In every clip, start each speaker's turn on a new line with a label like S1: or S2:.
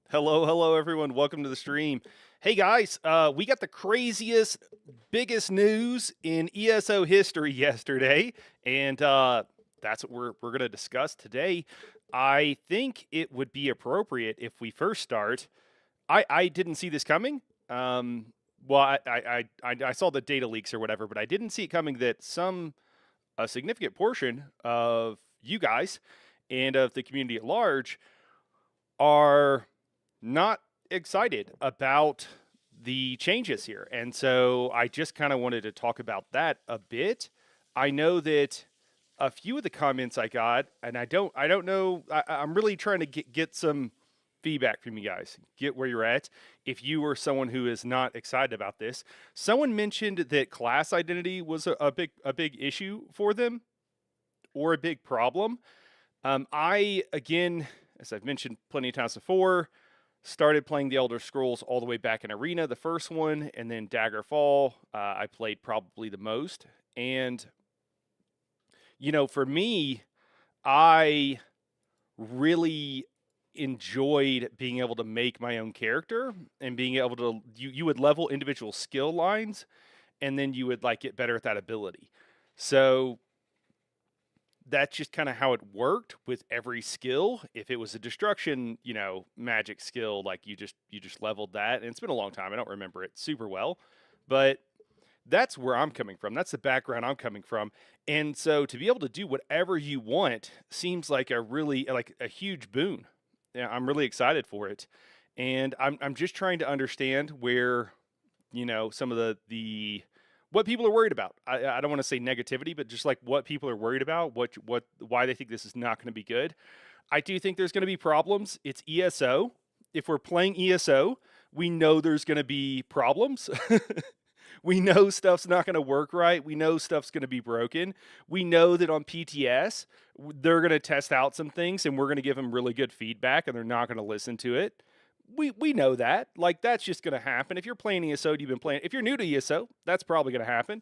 S1: Hello, everyone. Welcome to the stream. Hey, guys, we got the craziest, biggest news in ESO history yesterday, and that's what we're going to discuss today. I think it would be appropriate if we first start. I didn't see this coming. Well, I saw the data leaks or whatever, but I didn't see it coming that a significant portion of you guys and of the community at large are not excited about the changes here. And so I just kind of wanted to talk about that a bit. I know that a few of the comments I got, and I don't know, I'm really trying to get some feedback from you guys, get where you're at. If you were someone who is not excited about this, someone mentioned that class identity was a big issue for them or a big problem. I again, as I've mentioned plenty of times before, started playing the Elder Scrolls all the way back in Arena, the first one, and then Daggerfall. I played probably the most, and for me, I really enjoyed being able to make my own character and being able to you would level individual skill lines, and then you would like get better at that ability. So that's just kind of how it worked with every skill. If it was a destruction, magic skill, like you just leveled that. And it's been a long time. I don't remember it super well, but that's where I'm coming from. That's the background I'm coming from. And so to be able to do whatever you want seems like a huge boon. Yeah, I'm really excited for it. And I'm just trying to understand where, some of the what people are worried about. I don't want to say negativity, but just like what people are worried about, why they think this is not going to be good. I do think there's going to be problems. It's ESO. If we're playing ESO, we know there's going to be problems. We know stuff's not going to work right. We know stuff's going to be broken. We know that on PTS, they're going to test out some things and we're going to give them really good feedback and they're not going to listen to it. We know that. Like, that's just going to happen. If you're playing ESO, you've been playing. If you're new to ESO, that's probably going to happen.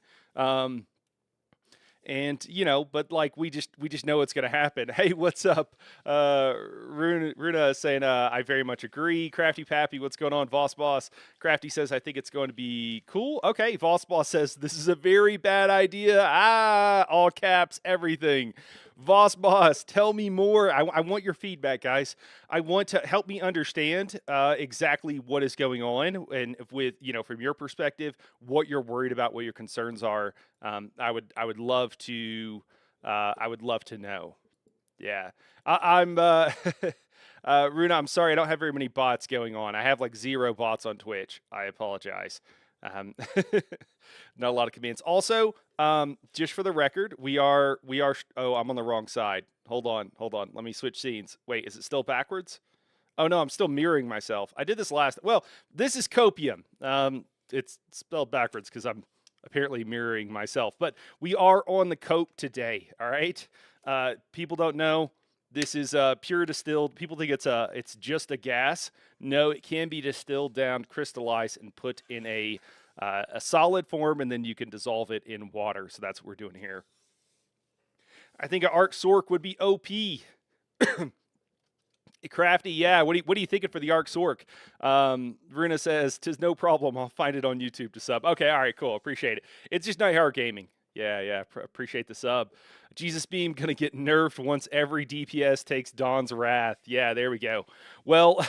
S1: And but like we just know it's going to happen. Hey, what's up? Runa is saying I very much agree. Crafty Pappy, what's going on? Voss Boss. Crafty says I think it's going to be cool. Okay, Voss Boss says this is a very bad idea. All caps, everything. Voss Boss, tell me more. I want your feedback, guys. I want to help me understand exactly what is going on, and with from your perspective, what you're worried about, what your concerns are. I would love to know. Yeah, I'm Runa. I'm sorry, I don't have very many bots going on. I have like 0 bots on Twitch. I apologize. Um, not a lot of commands. Also, just for the record, we are. Oh, I'm on the wrong side. Hold on. Let me switch scenes. Wait, is it still backwards? Oh no, I'm still mirroring myself. I did this last. Well, this is copium. It's spelled backwards because I'm apparently mirroring myself. But we are on the cope today. All right. People don't know. This is pure distilled. People think it's just a gas. No, it can be distilled down, crystallized, and put in a solid form, and then you can dissolve it in water. So that's what we're doing here. I think an Arc Sork would be OP. Crafty, yeah. What are you thinking for the Arc Sork? Runa says, "Tis no problem. I'll find it on YouTube to sub." Okay, all right, cool. Appreciate it. It's just Night Hard Gaming. Yeah. Appreciate the sub. Jesus Beam gonna get nerfed once every DPS takes Dawn's Wrath. Yeah, there we go. Well,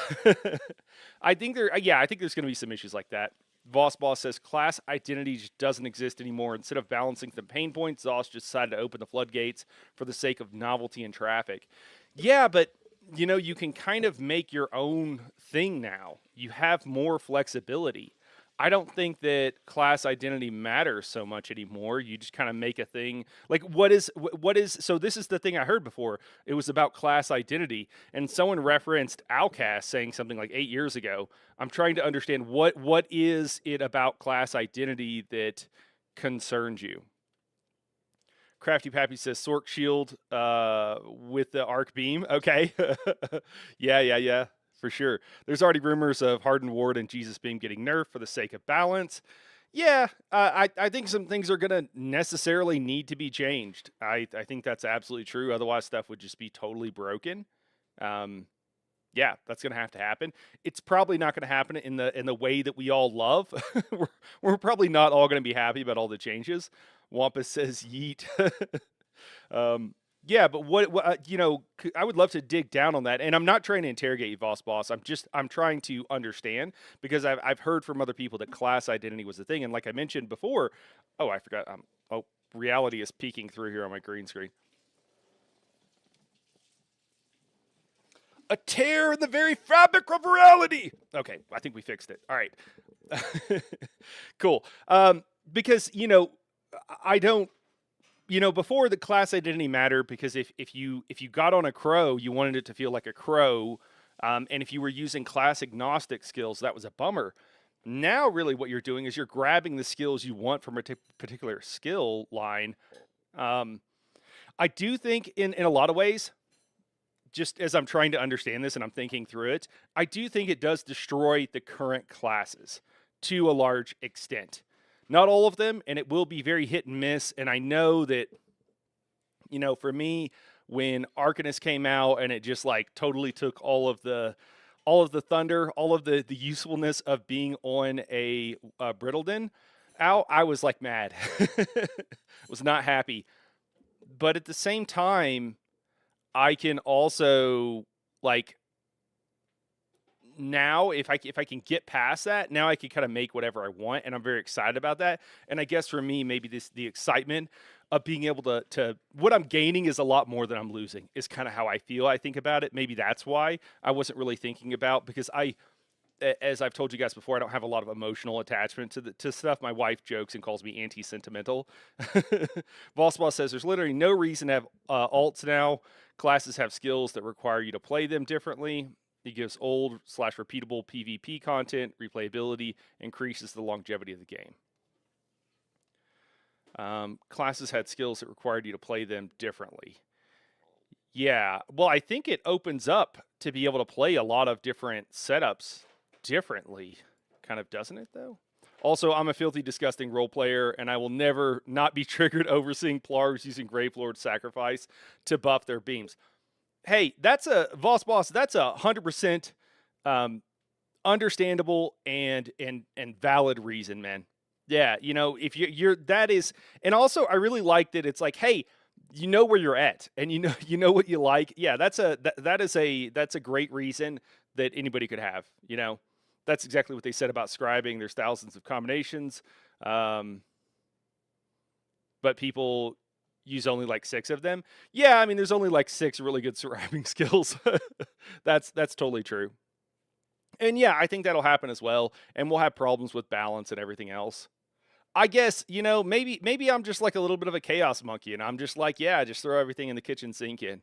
S1: I think there's gonna be some issues like that. Voss Boss says class identity just doesn't exist anymore. Instead of balancing some pain points, Zoss just decided to open the floodgates for the sake of novelty and traffic. Yeah, but you can kind of make your own thing now. You have more flexibility. I don't think that class identity matters so much anymore. You just kind of make a thing. Like what is so this is the thing I heard before. It was about class identity and someone referenced Outcast saying something like 8 years ago. I'm trying to understand what is it about class identity that concerns you. Crafty Pappy says Sork Shield with the arc beam. Okay. Yeah, for sure. There's already rumors of Hardened Ward and Jesus Beam getting nerfed for the sake of balance. Yeah, I think some things are going to necessarily need to be changed. I think that's absolutely true. Otherwise, stuff would just be totally broken. yeah, that's going to have to happen. It's probably not going to happen in the way that we all love. we're, we're probably not all going to be happy about all the changes. Wampus says yeet. um, yeah, but I would love to dig down on that. And I'm not trying to interrogate you, Boss. I'm trying to understand because I've heard from other people that class identity was the thing. And like I mentioned before, oh, I forgot. Oh, reality is peeking through here on my green screen. A tear in the very fabric of reality. Okay, I think we fixed it. All right. Cool. Because, I don't, before the class identity mattered because if you got on a crow, you wanted it to feel like a crow. And if you were using class agnostic skills, that was a bummer. Now, really, what you're doing is you're grabbing the skills you want from a particular skill line. I do think in a lot of ways, just as I'm trying to understand this and I'm thinking through it, I do think it does destroy the current classes to a large extent. Not all of them, and it will be very hit and miss. And I know that, for me, when Arcanist came out and it just like totally took all of the thunder, all of the usefulness of being on a Brittledon out, I was like mad. Was not happy. But at the same time, I can also like now if I can get past that, now I can kind of make whatever I want, and I'm very excited about that. And I guess for me, maybe the excitement of being able to what I'm gaining is a lot more than I'm losing is kind of how I feel. I think about it. Maybe that's why I wasn't really thinking about because as I've told you guys before, I don't have a lot of emotional attachment to stuff. My wife jokes and calls me anti-sentimental. Boss says there's literally no reason to have alts now. Classes have skills that require you to play them differently. It gives old/repeatable PvP content. Replayability increases the longevity of the game. Classes had skills that required you to play them differently. Yeah, well, I think it opens up to be able to play a lot of different setups differently, kind of, doesn't it, though? Also, I'm a filthy, disgusting role player, and I will never not be triggered overseeing Plargs using Gravelord Sacrifice to buff their beams. Hey, that's a Boss. That's 100% understandable and valid reason, man. Yeah, if you're that is, and also I really like that it's like, hey, you know where you're at, and you know what you like. Yeah, that's a great reason that anybody could have. That's exactly what they said about scribing. There's thousands of combinations, but people use only like 6 of them. Yeah, I mean, there's only like 6 really good scribing skills. That's totally true. And yeah, I think that'll happen as well. And we'll have problems with balance and everything else. I guess, maybe I'm just like a little bit of a chaos monkey and I'm just like, yeah, just throw everything in the kitchen sink in.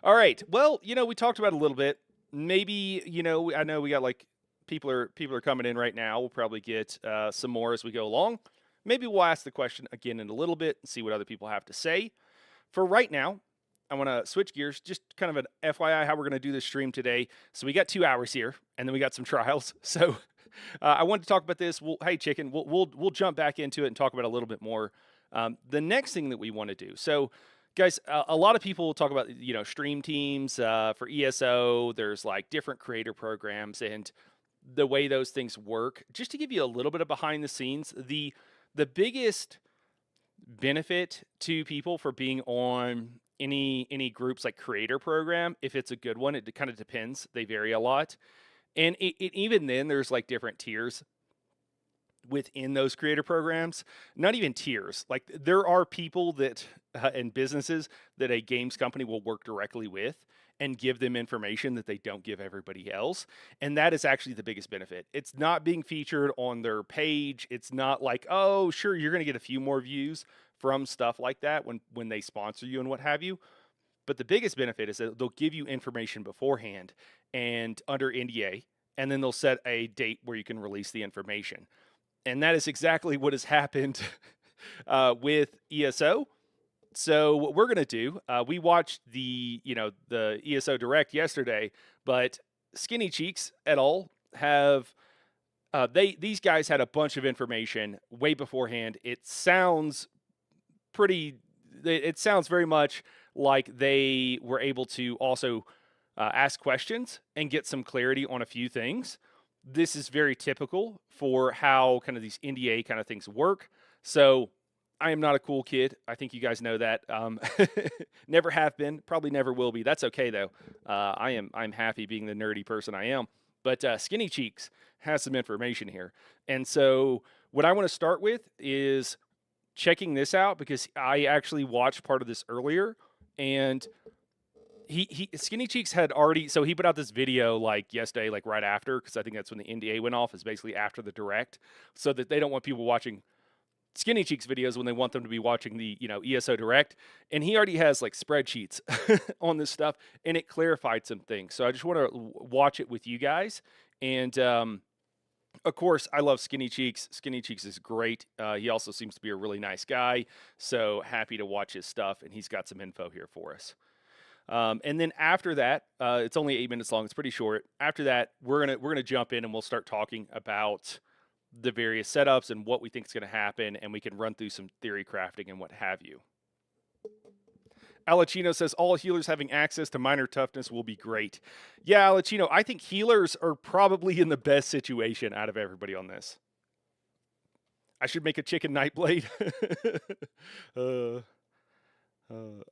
S1: All right. Well, we talked about it a little bit. Maybe, I know we got like people are coming in right now. We'll probably get some more as we go along. Maybe we'll ask the question again in a little bit and see what other people have to say. For right now, I want to switch gears, just kind of an FYI how we're going to do this stream today. So we got 2 hours here, and then we got some trials. So I wanted to talk about this. Hey, Chicken, we'll jump back into it and talk about it a little bit more. The next thing that we want to do. So, guys, a lot of people talk about stream teams for ESO. There's like different creator programs and the way those things work. Just to give you a little bit of behind the scenes, the biggest benefit to people for being on any groups like creator program, if it's a good one, it kind of depends. They vary a lot. And even then, there's like different tiers within those creator programs. Not even tiers. Like there are people that and businesses that a games company will work directly with and give them information that they don't give everybody else. And that is actually the biggest benefit. It's not being featured on their page. It's not like, oh, sure, you're going to get a few more views from stuff like that when they sponsor you and what have you. But the biggest benefit is that they'll give you information beforehand and under NDA, and then they'll set a date where you can release the information. And that is exactly what has happened with ESO. So what we're going to do, we watched the ESO Direct yesterday, but Skinny Cheeks et al. Have these guys had a bunch of information way beforehand. It sounds very much like they were able to also ask questions and get some clarity on a few things. This is very typical for how kind of these NDA kind of things work. So I am not a cool kid. I think you guys know that. Never have been, probably never will be. That's okay though. I'm happy being the nerdy person I am. But Skinny Cheeks has some information here. And so what I want to start with is checking this out because I actually watched part of this earlier, and he Skinny Cheeks had already, so he put out this video like yesterday, like right after, because I think that's when the NDA went off, is basically after the direct, so that they don't want people watching Skinny Cheeks videos when they want them to be watching the ESO direct. And he already has like spreadsheets on this stuff, and it clarified some things. So I just want to watch it with you guys. And of course, I love Skinny Cheeks. Skinny Cheeks is great. He also seems to be a really nice guy. So happy to watch his stuff, and he's got some info here for us. And then after that, it's only 8 minutes long. It's pretty short. After that, we're gonna jump in and we'll start talking about the various setups and what we think is going to happen, and we can run through some theory crafting and what have you. Alachino says all healers having access to minor toughness will be great. Yeah, Alachino, I think healers are probably in the best situation out of everybody on this. I should make a chicken nightblade.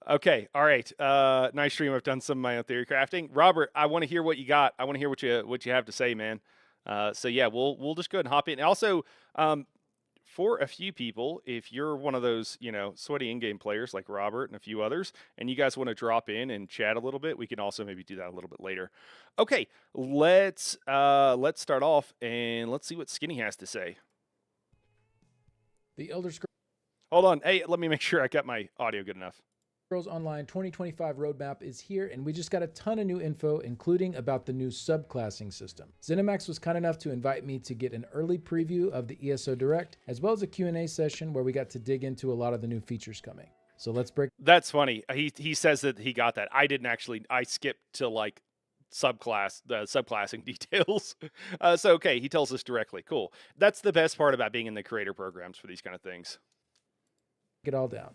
S1: Okay, all right. Nice stream. I've done some of my own theory crafting. Robert, I want to hear what you got. I want to hear what you have to say, man. So yeah, we'll just go ahead and hop in. And also, for a few people, if you're one of those, sweaty in-game players like Robert and a few others, and you guys want to drop in and chat a little bit, we can also maybe do that a little bit later. Okay, let's start off and let's see what Skinny has to say.
S2: The Elder Scrolls.
S1: Hold on. Hey, let me make sure I got my audio good enough.
S2: Online 2025 roadmap is here, and we just got a ton of new info, including about the new subclassing system. ZeniMax was kind enough to invite me to get an early preview of the ESO Direct, as well as a Q&A session where we got to dig into a lot of the new features coming. So let's break.
S1: That's funny. He says that he got that. I didn't actually. I skipped to like subclassing details. So okay, he tells us directly. Cool. That's the best part about being in the creator programs for these kind of things.
S2: Get all down.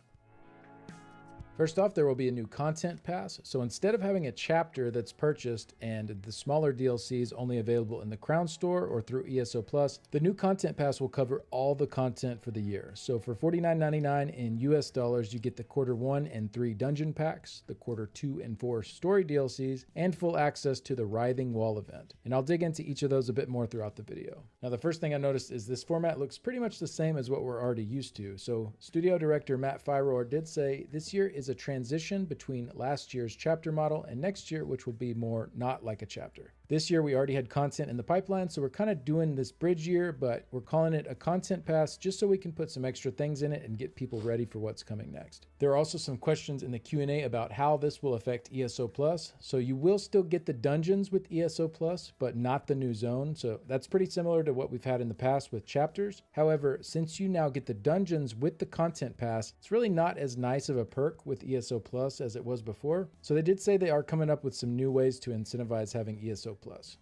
S2: First off, there will be a new content pass. So instead of having a chapter that's purchased and the smaller DLCs only available in the Crown Store or through ESO Plus, the new content pass will cover all the content for the year. So for $49.99 in US dollars, you get the quarter 1 and 3 dungeon packs, the quarter 2 and 4 story DLCs, and full access to the Writhing Wall event. And I'll dig into each of those a bit more throughout the video. Now, the first thing I noticed is this format looks pretty much the same as what we're already used to. So studio director Matt Fyror did say this year is a transition between last year's chapter model and next year, which will be more not like a chapter. This year, we already had content in the pipeline, so we're kind of doing this bridge year, but we're calling it a content pass just so we can put some extra things in it and get people ready for what's coming next. There are also some questions in the Q&A about how this will affect ESO Plus. So you will still get the dungeons with ESO Plus, but not the new zone. So that's pretty similar to what we've had in the past with chapters. However, since you now get the dungeons with the content pass, it's really not as nice of a perk with ESO Plus as it was before. So they did say they are coming up with some new ways to incentivize having ESO Plus.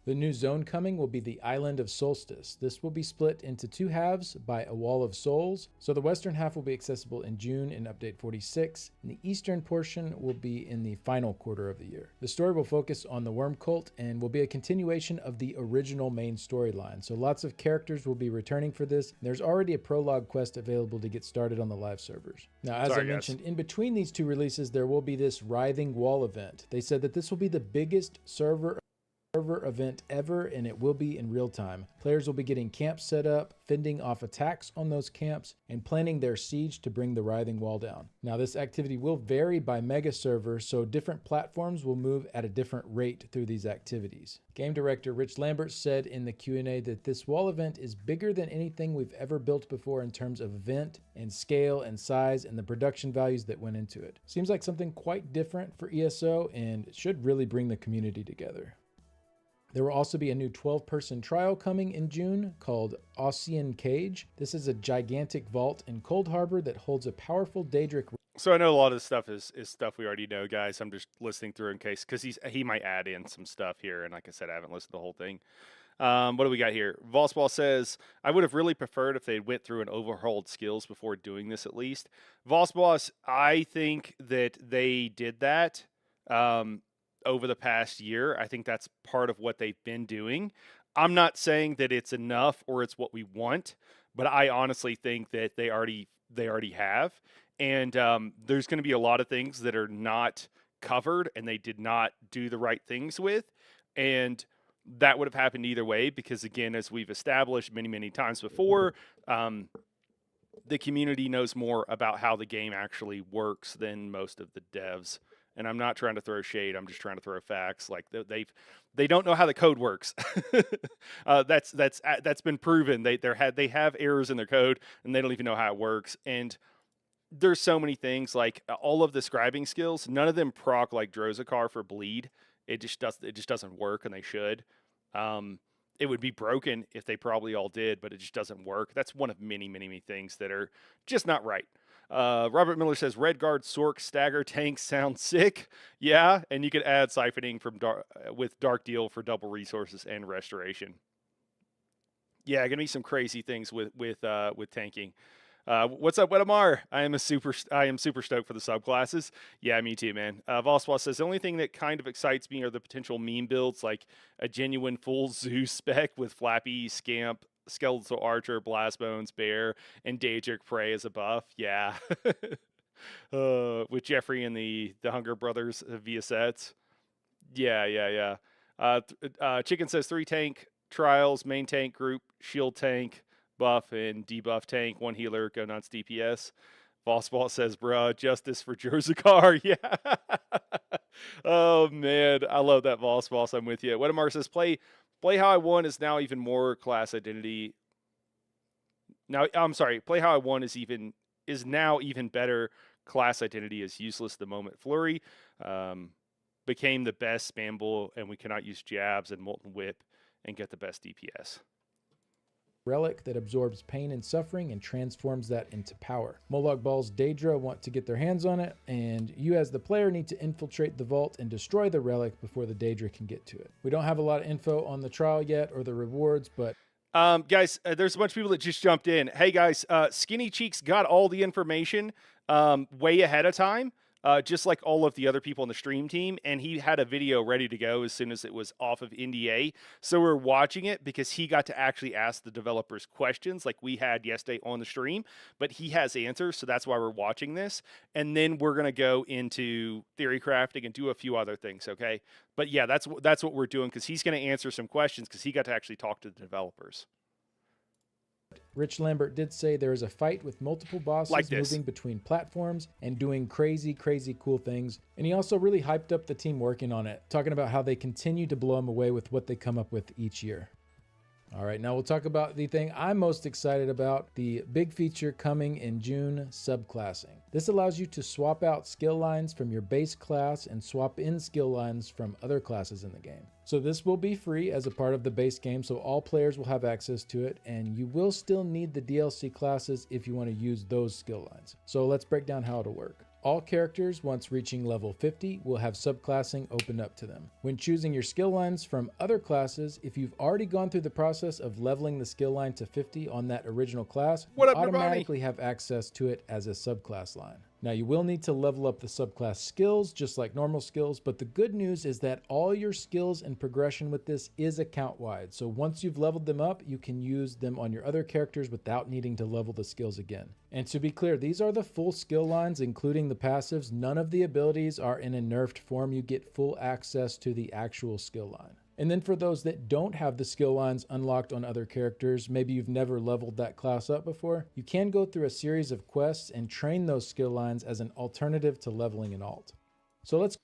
S2: The new zone coming will be the Island of Solstice. This will be split into 2 halves by a Wall of Souls. So the western half will be accessible in June in Update 46, and the eastern portion will be in the final quarter of the year. The story will focus on the Worm Cult and will be a continuation of the original main storyline. So lots of characters will be returning for this. There's already a prologue quest available to get started on the live servers. Now, as I mentioned, in between these 2 releases, there will be this Writhing Wall event. They said that this will be the biggest server event ever, and it will be in real time. Players will be getting camps set up, fending off attacks on those camps, and planning their siege to bring the Writhing Wall down. Now, this activity will vary by mega server, so different platforms will move at a different rate through these activities. Game director Rich Lambert said in the Q&A that this wall event is bigger than anything we've ever built before in terms of event and scale and size and the production values that went into it. Seems like something quite different for ESO and should really bring the community together. There will also be a new 12-person trial coming in June called Ossian Cage. This is a gigantic vault in Cold Harbor that holds a powerful Daedric.
S1: So I know a lot of this stuff is stuff we already know, guys. I'm just listening through in case, because he might add in some stuff here, and like I said, I haven't listened to the whole thing. What do we got here? Volsball says, I would have really preferred if they went through and overhauled skills before doing this at least. Volsball, I think that they did that. over the past year. I think that's part of what they've been doing. I'm not saying that it's enough or it's what we want, but I honestly think that they already have. And there's going to be a lot of things that are not covered and they did not do the right things with. And that would have happened either way because, again, as we've established many, many times before, the community knows more about how the game actually works than most of the devs. And I'm not trying to throw shade. I'm just trying to throw facts. Like they don't know how the code works. That's been proven. They have errors in their code and they don't even know how it works. And there's so many things like all of the scribing skills. None of them proc like Drozakar for bleed. It just doesn't work, and they should. It would be broken if they probably all did, but it just doesn't work. That's one of many, many, many things that are just not right. Robert Miller says Redguard Sork Stagger Tank sounds sick. Yeah, and you could add siphoning from with Dark Deal for double resources and restoration. Yeah, gonna be some crazy things with tanking. What's up, Wedamar? I am super stoked for the subclasses. Yeah, me too, man. Voswell says the only thing that kind of excites me are the potential meme builds, like a genuine full Zeus spec with Flappy, Scamp, Skeletal Archer, Blastbones, Bear, and Daedric Prey as a buff. Yeah, with Jeffrey and the Hunger Brothers via sets. Yeah. Chicken says 3 tank trials, main tank group, shield tank, buff and debuff tank, 1 healer, go nuts DPS. Vossball says, bruh, justice for Jerzakar. Yeah. Oh, man. I love that Vossball. I'm with you. Wedemar says, play how I won is now even more class identity. Now, I'm sorry. Play how I won is now even better class identity is useless the moment Flurry became the best spam bull, and we cannot use jabs and Molten Whip and get the best DPS.
S2: Relic that absorbs pain and suffering and transforms that into power. Molag Bal's Daedra want to get their hands on it, and you as the player need to infiltrate the vault and destroy the relic before the Daedra can get to it. We don't have a lot of info on the trial yet or the rewards, but
S1: guys, there's a bunch of people that just jumped in. Hey guys, Skinny Cheeks got all the information way ahead of time. Just like all of the other people on the stream team, and he had a video ready to go as soon as it was off of NDA. So we're watching it because he got to actually ask the developers questions like we had yesterday on the stream, but he has answers, so that's why we're watching this. And then we're going to go into theory crafting and do a few other things, okay? But yeah, that's what we're doing because he's going to answer some questions because he got to actually talk to the developers.
S2: Rich Lambert did say there is a fight with multiple bosses moving between platforms and doing crazy cool things. And he also really hyped up the team working on it, talking about how they continue to blow him away with what they come up with each year. All right, now we'll talk about the thing I'm most excited about, the big feature coming in June, subclassing. This allows you to swap out skill lines from your base class and swap in skill lines from other classes in the game. So this will be free as a part of the base game, so all players will have access to it, and you will still need the DLC classes if you want to use those skill lines. So let's break down how it'll work. All characters, once reaching level 50, will have subclassing opened up to them. When choosing your skill lines from other classes, if you've already gone through the process of leveling the skill line to 50 on that original class, you automatically have access to it as a subclass line. Now you will need to level up the subclass skills just like normal skills, but the good news is that all your skills and progression with this is account-wide. So once you've leveled them up, you can use them on your other characters without needing to level the skills again. And to be clear, these are the full skill lines, including the passives. None of the abilities are in a nerfed form. You get full access to the actual skill line. And then for those that don't have the skill lines unlocked on other characters, maybe you've never leveled that class up before, you can go through a series of quests and train those skill lines as an alternative to leveling an alt. So let's...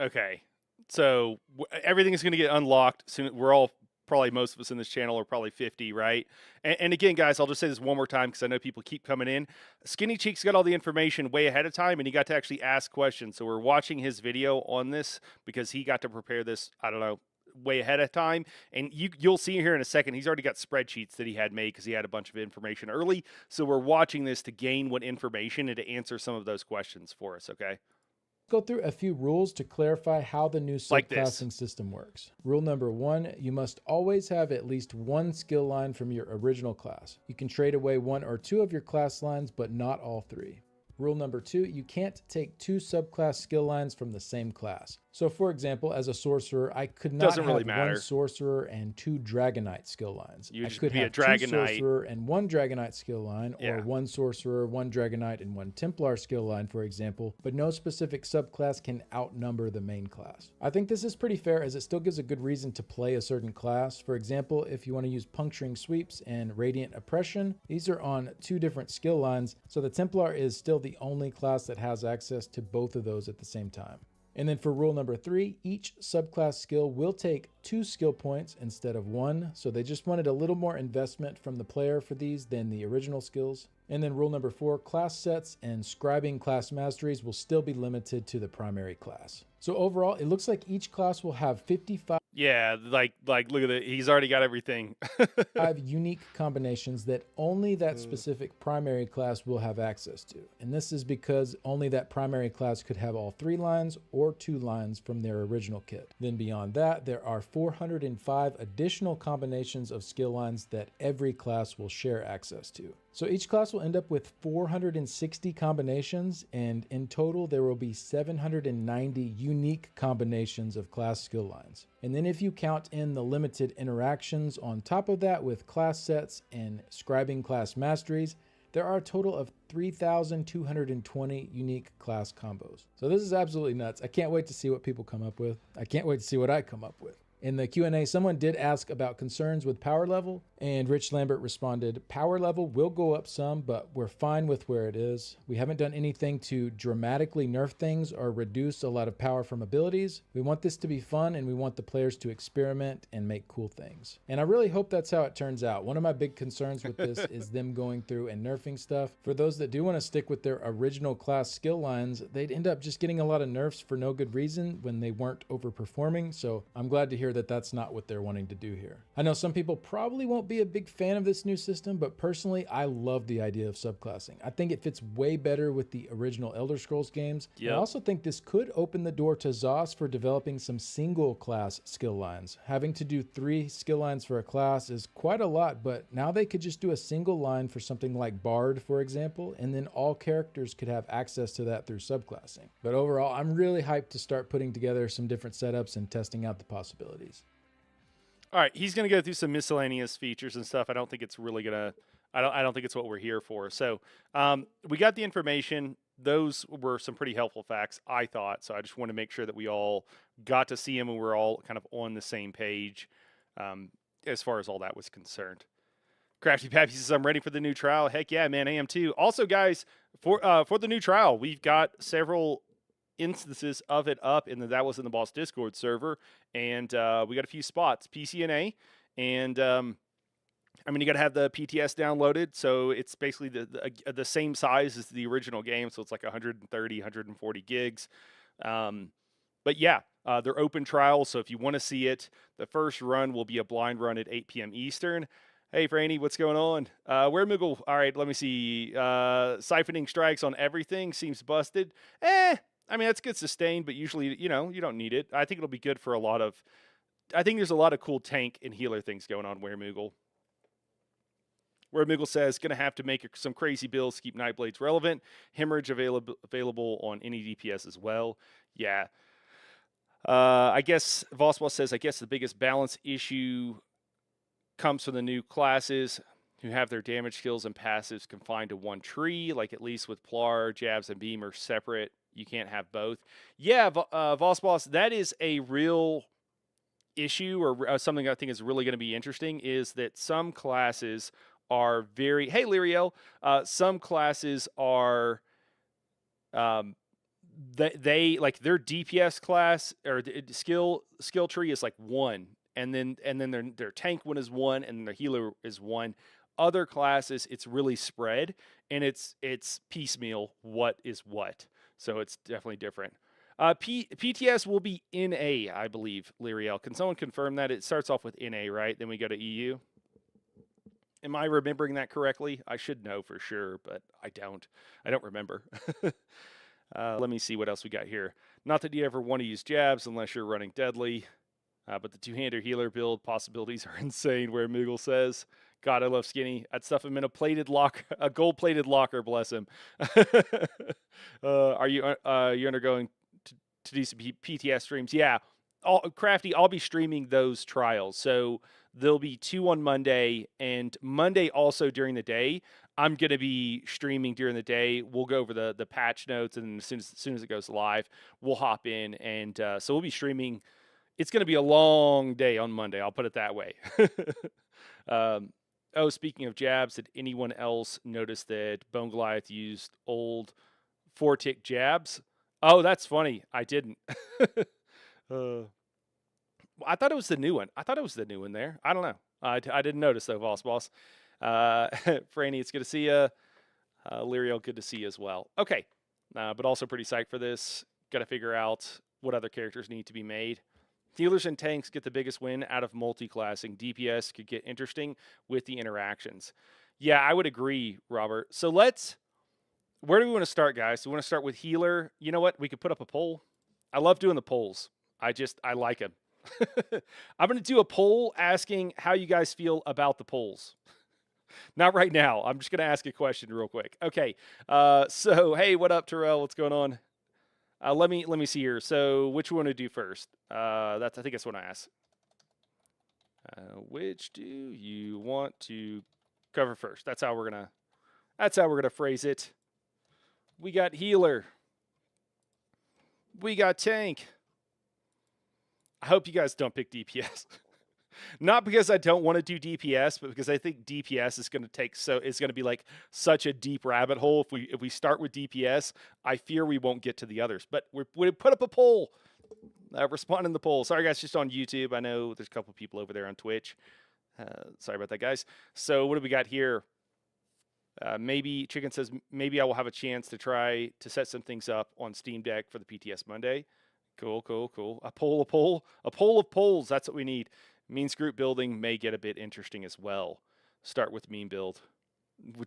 S1: Okay, so everything is going to get unlocked soon. We're all, probably most of us in this channel are probably 50, right? And again, guys, I'll just say this one more time because I know people keep coming in. Skinny Cheeks got all the information way ahead of time, and he got to actually ask questions. So we're watching his video on this because he got to prepare this, I don't know, way ahead of time, and you'll see here in a second he's already got spreadsheets that he had made because he had a bunch of information early. So we're watching this to gain what information and to answer some of those questions for us. Okay,
S2: go through a few rules to clarify how the new subclassing system works. Rule number 1, you must always have at least one skill line from your original class. You can trade away 1 or 2 of your class lines, but not all 3. Rule number 2, you can't take 2 subclass skill lines from the same class. So, for example, as a sorcerer, I could not
S1: Doesn't
S2: have
S1: really
S2: one
S1: matter.
S2: sorcerer and 2 Dragonite skill lines.
S1: You
S2: I
S1: would just
S2: could
S1: be a
S2: have 2
S1: Dragonite.
S2: sorcerer and 1 Dragonite skill line, or
S1: Yeah.
S2: 1 sorcerer, 1 Dragonite, and 1 Templar skill line, for example, but no specific subclass can outnumber the main class. I think this is pretty fair as it still gives a good reason to play a certain class. For example, if you want to use Puncturing Sweeps and Radiant Oppression, these are on 2 different skill lines, so the Templar is still the only class that has access to both of those at the same time. And then for rule number 3, each subclass skill will take 2 skill points instead of 1. So they just wanted a little more investment from the player for these than the original skills. And then rule number 4, class sets and scribing class masteries will still be limited to the primary class. So overall, it looks like each class will have 55
S1: Yeah, like look at it. He's already got everything.
S2: 5 unique combinations that only that specific primary class will have access to. And this is because only that primary class could have all 3 lines or 2 lines from their original kit. Then beyond that, there are 405 additional combinations of skill lines that every class will share access to. So each class will end up with 460 combinations, and in total there will be 790 unique combinations of class skill lines. And then if you count in the limited interactions on top of that with class sets and scribing class masteries, there are a total of 3,220 unique class combos. So this is absolutely nuts. I can't wait to see what people come up with. I can't wait to see what I come up with. In the Q&A, someone did ask about concerns with power level, and Rich Lambert responded, power level will go up some, but we're fine with where it is. We haven't done anything to dramatically nerf things or reduce a lot of power from abilities. We want this to be fun, and we want the players to experiment and make cool things. And I really hope that's how it turns out. One of my big concerns with this is them going through and nerfing stuff. For those that do want to stick with their original class skill lines, they'd end up just getting a lot of nerfs for no good reason when they weren't overperforming. So I'm glad to hear that that's not what they're wanting to do here. I know some people probably won't be a big fan of this new system, but personally, I love the idea of subclassing. I think it fits way better with the original Elder Scrolls games.
S1: Yep.
S2: I also think this could open the door to ZOS for developing some single class skill lines. Having to do 3 skill lines for a class is quite a lot, but now they could just do a single line for something like Bard, for example, and then all characters could have access to that through subclassing. But overall, I'm really hyped to start putting together some different setups and testing out the possibilities.
S1: All right, he's going to go through some miscellaneous features and stuff. I don't think it's really going to. I don't think it's what we're here for. So we got the information. Those were some pretty helpful facts, I thought. So I just want to make sure that we all got to see them and we're all kind of on the same page as far as all that was concerned. Crafty Pappy says, I'm ready for the new trial. Heck yeah, man, I am too. Also, guys, for the new trial, we've got several instances of it up, and that was in the Boss Discord server, and we got a few spots, PCNA, and I mean, you got to have the PTS downloaded, so it's basically the same size as the original game, so it's like 130, 140 gigs. But yeah, they're open trials, so if you want to see it, the first run will be a blind run at 8 p.m. Eastern. Hey, Franny, what's going on? Weremuggle, all right, let me see. Siphoning strikes on everything seems busted. I mean, that's good sustain, but usually, you don't need it. I think it'll be good for I think there's a lot of cool tank and healer things going on, Weremuggle. Weremuggle says, going to have to make some crazy builds to keep Nightblades relevant. Hemorrhage available on any DPS as well. Yeah. I guess Vossboss says, I guess the biggest balance issue comes from the new classes who have their damage skills and passives confined to one tree, like at least with Plar, Jabs, and Beam are separate. You can't have both. Yeah, Vossboss, that is a real issue, or something I think is really going to be interesting, is that some classes are very... Hey, Lyriel. Some classes are... they like their DPS class or skill tree is like 1, and then their tank one is 1, and their healer is 1. Other classes, it's really spread, and it's piecemeal what is what. So it's definitely different. PTS will be NA, I believe, Lyriel. Can someone confirm that? It starts off with NA, right? Then we go to EU. Am I remembering that correctly? I should know for sure, but I don't. I don't remember. Let me see what else we got here. Not that you ever want to use jabs unless you're running deadly, but the two-hander healer build possibilities are insane, where Moogle says. God, I love Skinny. I'd stuff him in a gold-plated locker, bless him. Are you undergoing to do some PTS streams. Yeah, Crafty, I'll be streaming those trials. So there'll be 2 on Monday, and Monday also during the day. I'm going to be streaming during the day. We'll go over the patch notes, and as soon as it goes live, we'll hop in. And so we'll be streaming. It's going to be a long day on Monday. I'll put it that way. Speaking of jabs, did anyone else notice that Bone Goliath used old 4-tick jabs? Oh, that's funny. I didn't. I thought it was the new one. I thought it was the new one there. I don't know. I didn't notice though, Boss. Franny, it's good to see you. Lyriel, good to see you as well. Okay, but also pretty psyched for this. Got to figure out what other characters need to be made. Healers and tanks get the biggest win out of multi-classing. DPS could get interesting with the interactions. Yeah, I would agree, Robert. So where do we want to start, guys? Do we want to start with healer? You know what? We could put up a poll. I love doing the polls. I like them. I'm going to do a poll asking how you guys feel about the polls. Not right now. I'm just going to ask a question real quick. Okay. So, hey, what up, Terrell? What's going on? Let me see here. So, which one to do first? I think that's what I asked. Which do you want to cover first? That's how we're gonna phrase it. We got healer. We got tank. I hope you guys don't pick DPS. Not because I don't want to do DPS, but because I think DPS is going to be like such a deep rabbit hole. If we start with DPS, I fear we won't get to the others. But we put up a poll. Respond in the poll. Sorry, guys, just on YouTube. I know there's a couple people over there on Twitch. Sorry about that, guys. So what do we got here? Maybe Chicken says maybe I will have a chance to try to set some things up on Steam Deck for the PTS Monday. Cool. A poll of polls. That's what we need. Means group building may get a bit interesting as well. Start with meme build.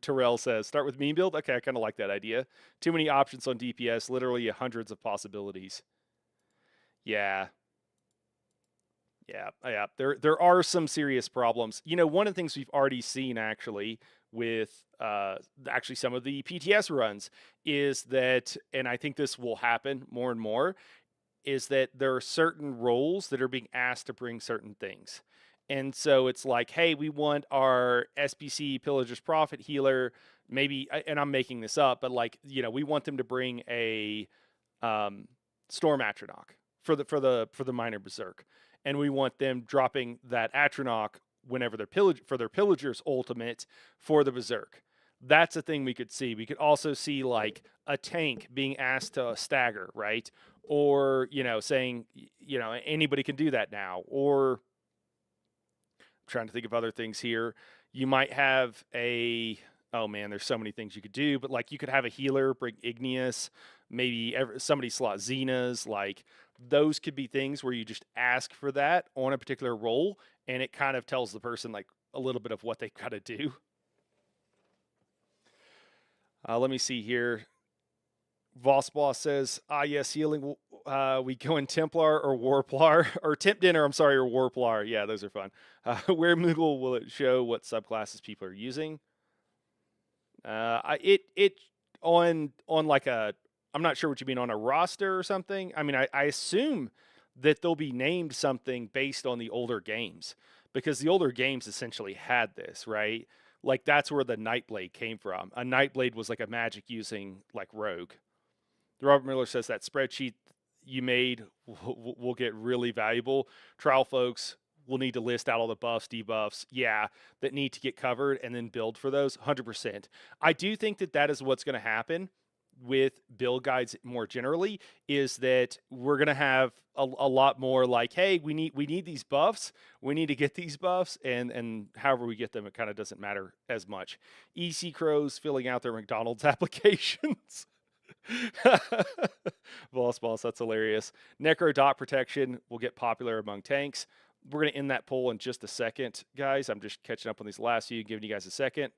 S1: Terrell says, start with meme build? Okay, I kind of like that idea. Too many options on DPS, literally hundreds of possibilities. Yeah. There are some serious problems. You know, one of the things we've already seen actually with some of the PTS runs is that, and I think this will happen more and more, is that there are certain roles that are being asked to bring certain things. And so it's like, hey, we want our SPC Pillager's Prophet healer, maybe, and I'm making this up, but like, you know, we want them to bring a Storm Atronach for the Minor Berserk. And we want them dropping that Atronach whenever their Pillager's ultimate for the Berserk. That's a thing we could see. We could also see like a tank being asked to stagger, right? Or, you know, saying, you know, anybody can do that now. Or I'm trying to think of other things here. You might have oh man, there's so many things you could do, but like you could have a healer bring Igneous, maybe somebody slot Xenas, like those could be things where you just ask for that on a particular role, and it kind of tells the person like a little bit of what they've got to do. Let me see here. Boss says, yes, healing. We go in Templar or Warplar or Temp Dinner. I'm sorry, or Warplar. Yeah, those are fun. Where Moogle will it show what subclasses people are using? It on like a. I'm not sure what you mean on a roster or something. I mean, I assume that they'll be named something based on the older games because the older games essentially had this, right? Like that's where the Nightblade came from. A Nightblade was like a magic using like rogue. Robert Miller says that spreadsheet you made will get really valuable. Trial folks will need to list out all the buffs, debuffs, that need to get covered and then build for those 100%. I do think that is what's going to happen with build guides more generally, is that we're going to have a lot more like, hey, we need these buffs. We need to get these buffs. And however we get them, it kind of doesn't matter as much. EC Crows filling out their McDonald's applications. Boss, that's hilarious. Necro dot protection will get popular among tanks. We're going to end that poll in just a second, guys. I'm just catching up on these last few, giving you guys a second.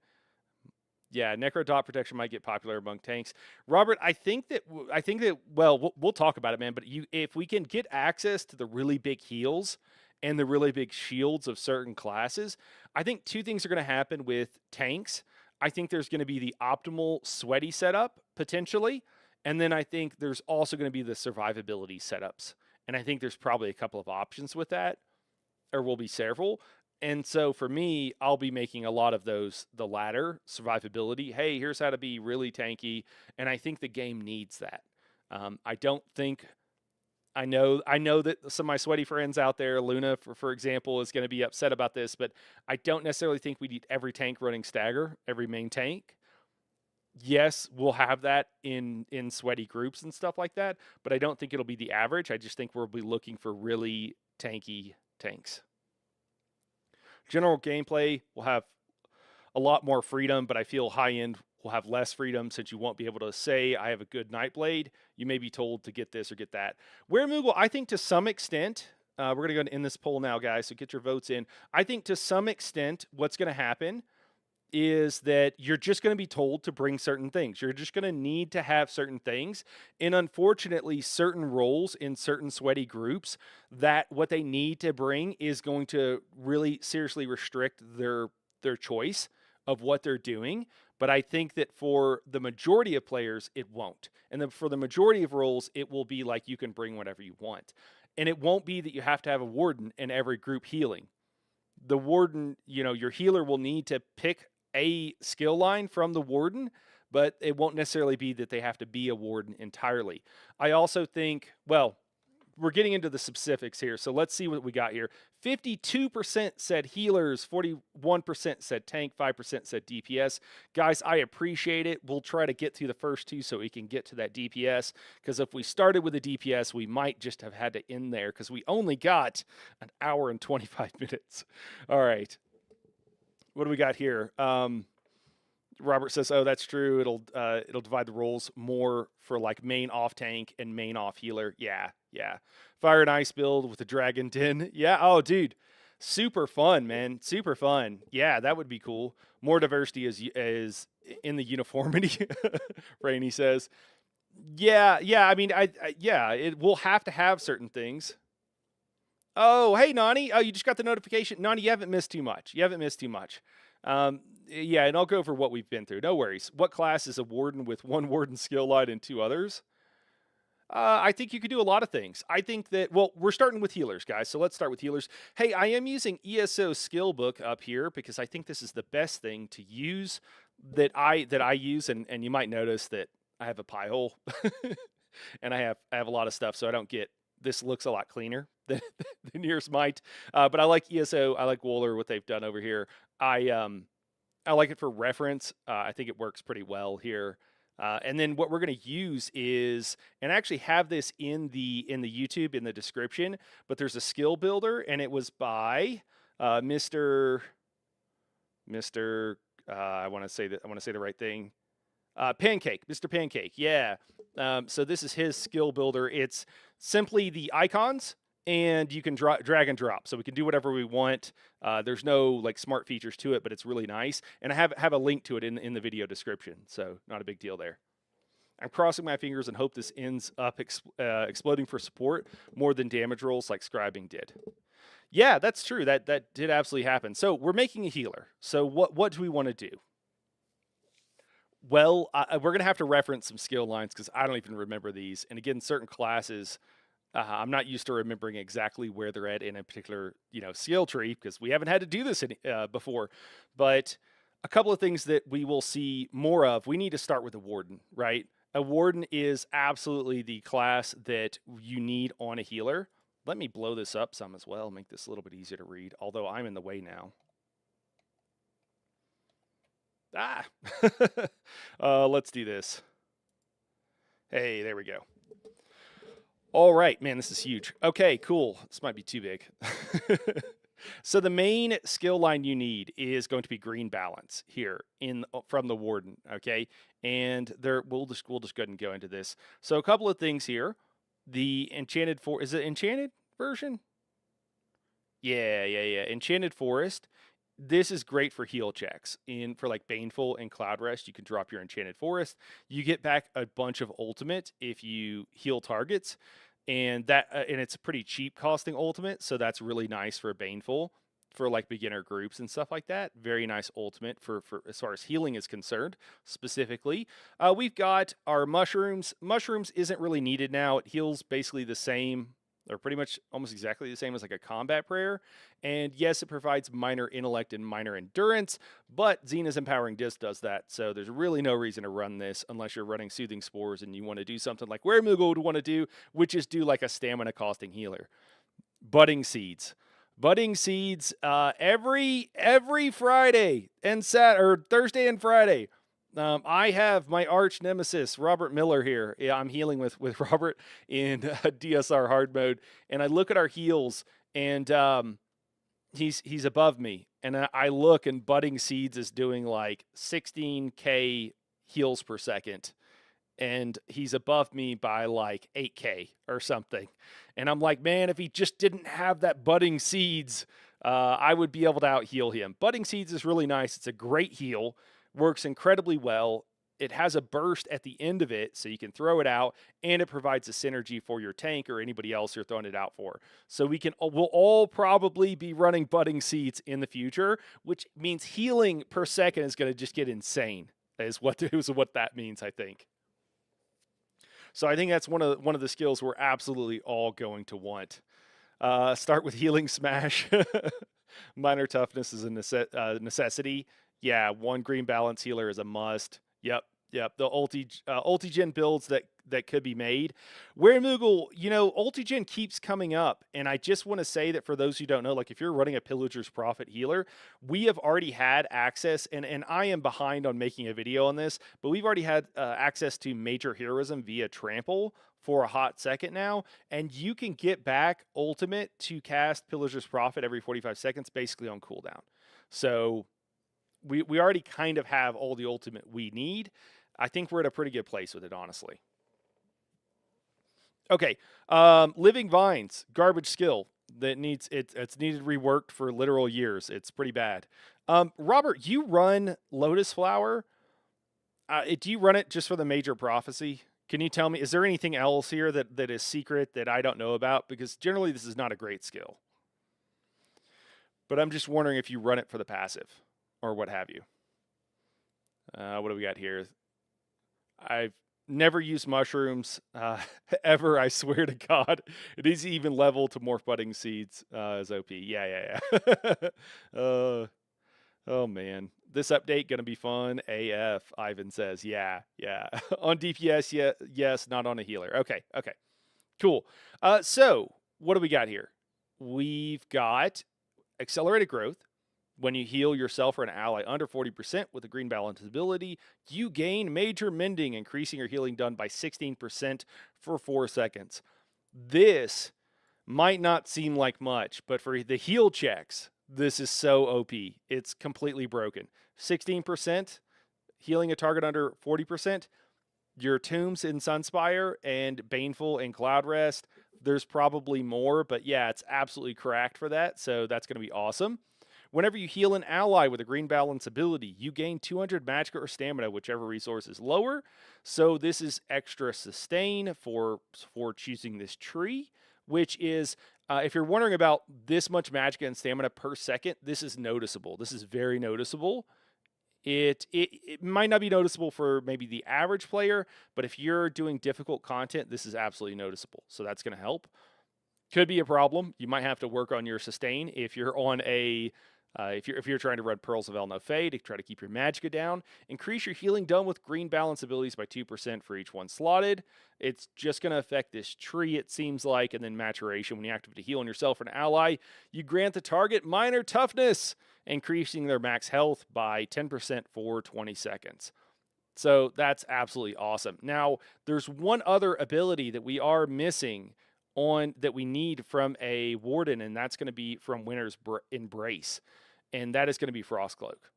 S1: Yeah, Necro dot protection might get popular among tanks. Robert, I think that well, we'll talk about it, man. But if we can get access to the really big heals and the really big shields of certain classes, I think two things are going to happen with tanks. I think there's going to be the optimal sweaty setup potentially. And then I think there's also going to be the survivability setups. And I think there's probably a couple of options with that, or will be several. And so for me, I'll be making a lot of those the latter survivability. Hey, here's how to be really tanky, and I think the game needs that. I don't think I know that some of my sweaty friends out there, Luna, for example, is going to be upset about this, but I don't necessarily think we need every tank running stagger, every main tank. Yes, we'll have that in sweaty groups and stuff like that, but I don't think it'll be the average. I just think we'll be looking for really tanky tanks. General gameplay will have a lot more freedom, but I feel high end will have less freedom since you won't be able to say, I have a good Nightblade. You may be told to get this or get that. Where Moogle, I think to some extent, we're going to go and end this poll now, guys, so get your votes in. I think to some extent, what's going to happen is that you're just going to be told to bring certain things. You're just going to need to have certain things. And unfortunately, certain roles in certain sweaty groups, that what they need to bring is going to really seriously restrict their choice of what they're doing. But I think that for the majority of players, it won't. And then for the majority of roles, it will be like you can bring whatever you want. And it won't be that you have to have a warden in every group healing. The warden, your healer will need to pick a skill line from the warden, but it won't necessarily be that they have to be a warden entirely. I also think, well, we're getting into the specifics here, so let's see what we got here. 52% said healers, 41% said tank, 5% said DPS. Guys, I appreciate it. We'll try to get through the first two so we can get to that DPS, because if we started with a DPS, we might just have had to end there because we only got an hour and 25 minutes. All right. What do we got here? Robert says, "Oh, that's true. It'll divide the roles more for like main off tank and main off healer." Yeah. Fire and ice build with the dragon den. Yeah. Oh, dude, super fun, man. Super fun. Yeah, that would be cool. More diversity is in the uniformity. Rainey says, "Yeah. I mean, it will have to have certain things." Oh, hey, Nani. Oh, you just got the notification. Nani, you haven't missed too much. Yeah, and I'll go over what we've been through. No worries. What class is a warden with one warden skill line and two others? I think you could do a lot of things. I think that, well, we're starting with healers, guys. So let's start with healers. Hey, I am using ESO skill book up here because I think this is the best thing to use that I use. And you might notice that I have a pie hole and I have a lot of stuff. So I don't get, this looks a lot cleaner than yours might. But I like ESO. I like Wooler, what they've done over here. I like it for reference. I think it works pretty well here. And then what we're going to use is, and I actually have this in the YouTube in the description, but there's a skill builder, and it was by Mr. I want to say the right thing. Pancake, Mr. Pancake. Yeah. So this is his skill builder. It's simply the icons, and you can drag and drop, so we can do whatever we want. There's no like smart features to it, but it's really nice. And I have a link to it in the video description, so not a big deal there. I'm crossing my fingers and hope this ends up exploding for support more than damage rolls like scribing did. Yeah, that's true. That did absolutely happen. So we're making a healer. So what do we want to do? Well, we're going to have to reference some skill lines because I don't even remember these. And again, certain classes, I'm not used to remembering exactly where they're at in a particular, skill tree because we haven't had to do this before. But a couple of things that we will see more of, we need to start with a warden, right? A warden is absolutely the class that you need on a healer. Let me blow this up some as well, make this a little bit easier to read, although I'm in the way now. Let's do this. Hey, there we go. All right, man, this is huge. Okay, cool. This might be too big. So the main skill line you need is going to be green balance here from the warden, okay? And we'll just go ahead and go into this. So a couple of things here. The enchanted is it enchanted version? Yeah. Enchanted Forest. This is great for heal checks. For like Baneful and Cloud Rest, you can drop your Enchanted Forest. You get back a bunch of ultimate if you heal targets, and it's a pretty cheap costing ultimate, so that's really nice for Baneful for like beginner groups and stuff like that. Very nice ultimate for as far as healing is concerned, specifically. We've got our mushrooms. Mushrooms isn't really needed now. It heals basically the same, or pretty much almost exactly the same as like a combat prayer. And yes, it provides minor intellect and minor endurance, but Xena's Empowering Disc does that. So there's really no reason to run this unless you're running Soothing Spores and you want to do something like where Moogle would want to do, which is do like a stamina costing healer. Budding Seeds. Budding Seeds every Friday and Thursday and Friday. I have my arch nemesis, Robert Miller, here. Yeah, I'm healing with Robert in DSR hard mode, and I look at our heals, and he's above me, and I look, and Budding Seeds is doing like 16k heals per second, and he's above me by like 8k or something. And I'm like, man, if he just didn't have that Budding Seeds, I would be able to out heal him. Budding Seeds is really nice. It's a great heal, works incredibly well. It has a burst at the end of it, so you can throw it out, and it provides a synergy for your tank or anybody else you're throwing it out for. So we'll all probably be running Budding Seeds in the future, which means healing per second is going to just get insane. Is what that means, I think. So I think that's one of the skills we're absolutely all going to want. Start with Healing Smash. Minor Toughness is a necessity. Yeah, 1 green balance healer is a must. Yep. The Ultigen builds that could be made. Where Moogle, Ultigen keeps coming up, and I just want to say that for those who don't know, like if you're running a Pillager's Prophet healer, we have already had access, and I am behind on making a video on this, but we've already had access to Major Heroism via Trample for a hot second now, and you can get back Ultimate to cast Pillager's Prophet every 45 seconds, basically on cooldown. So we already kind of have all the Ultimate we need. I think we're at a pretty good place with it, honestly. Okay, Living Vines, garbage skill that it's needed reworked for literal years. It's pretty bad. Robert, you run Lotus Flower. Do you run it just for the Major Prophecy? Can you tell me, is there anything else here that is secret that I don't know about? Because generally this is not a great skill. But I'm just wondering if you run it for the passive or what have you. What do we got here? I've never used mushrooms ever, I swear to God. It is even level to Morph Budding Seeds as OP. Yeah. Oh, man. This update going to be fun AF, Ivan says. Yeah. On DPS, yes, not on a healer. Okay. Cool. So, what do we got here? We've got Accelerated Growth. When you heal yourself or an ally under 40% with a green balance ability, you gain Major Mending, increasing your healing done by 16% for 4 seconds. This might not seem like much, but for the heal checks, this is so OP. It's completely broken. 16%, healing a target under 40%. Your Tombs in Sunspire and Baneful and Cloud Rest, there's probably more, but yeah, it's absolutely cracked for that, so that's going to be awesome. Whenever you heal an ally with a green balance ability, you gain 200 magicka or stamina, whichever resource is lower. So this is extra sustain for choosing this tree, which is, if you're wondering about this much magicka and stamina per second, this is noticeable. This is very noticeable. It might not be noticeable for maybe the average player, but if you're doing difficult content, this is absolutely noticeable. So that's going to help. Could be a problem. You might have to work on your sustain if you're on a if you're trying to run Pearls of El Nofe to try to keep your magicka down. Increase your healing done with green balance abilities by 2% for each one slotted. It's just going to affect this tree, it seems like, and then maturation. When you activate a heal on yourself or an ally, you grant the target minor toughness, increasing their max health by 10% for 20 seconds. So that's absolutely awesome. Now, there's one other ability that we are missing that we need from a Warden, and that's going to be from Winter's Embrace. And that is going to be Frostcloak.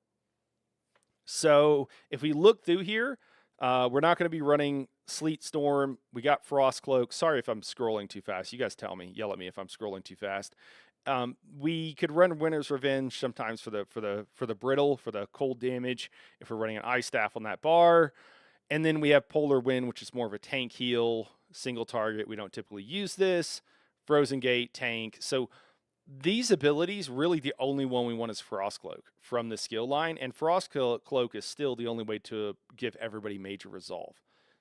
S1: So if we look through here, we're not going to be running Sleet Storm. We got Frostcloak. Sorry if I'm scrolling too fast. You guys tell me. Yell at me if I'm scrolling too fast. We could run Winter's Revenge sometimes for the brittle, for the cold damage, if we're running an Ice Staff on that bar. And then we have Polar Wind, which is more of a tank heal, single target. We don't typically use this. Frozen Gate, tank. So these abilities, really the only one we want is Frost Cloak from the skill line, and Frost Cloak is still the only way to give everybody Major Resolve.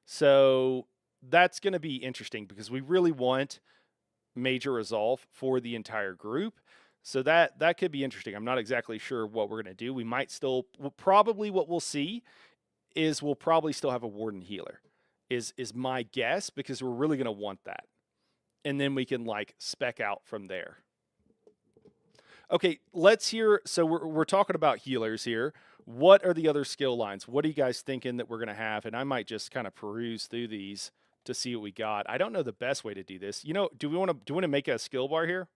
S1: So that's going to be interesting because we really want Major Resolve for the entire group. So that could be interesting. I'm not exactly sure what we're going to do. We might still, probably what we'll see is we'll probably still have a Warden Healer, is my guess, because we're really going to want that. And then we can like spec out from there. Okay, let's hear. So we're talking about healers here. What are the other skill lines? What are you guys thinking that we're going to have? And I might just kind of peruse through these to see what we got. I don't know the best way to do this. You know, do we want to make a skill bar here?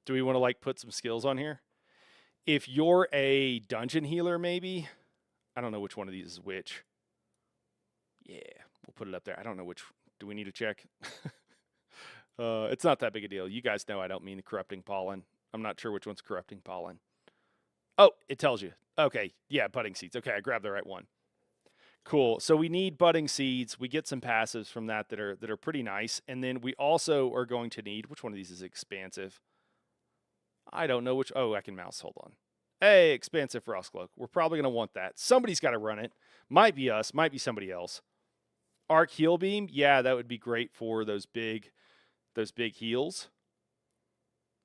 S1: Do we want to like put some skills on here? If you're a dungeon healer, maybe. I don't know which one of these is which. Yeah, we'll put it up there. I don't know which. Do we need to check? It's not that big a deal. You guys know I don't mean the corrupting pollen. I'm not sure which one's corrupting pollen. Oh, it tells you. Okay, yeah, budding seeds. Okay, I grabbed the right one. Cool. So we need budding seeds. We get some passives from that are pretty nice. And then we also are going to need, which one of these is expansive? I don't know which. Oh, I can mouse. Hold on. Hey, expansive Frost Cloak. We're probably going to want that. Somebody's got to run it. Might be us. Might be somebody else. Arc Heal Beam. Yeah, that would be great for those big heals.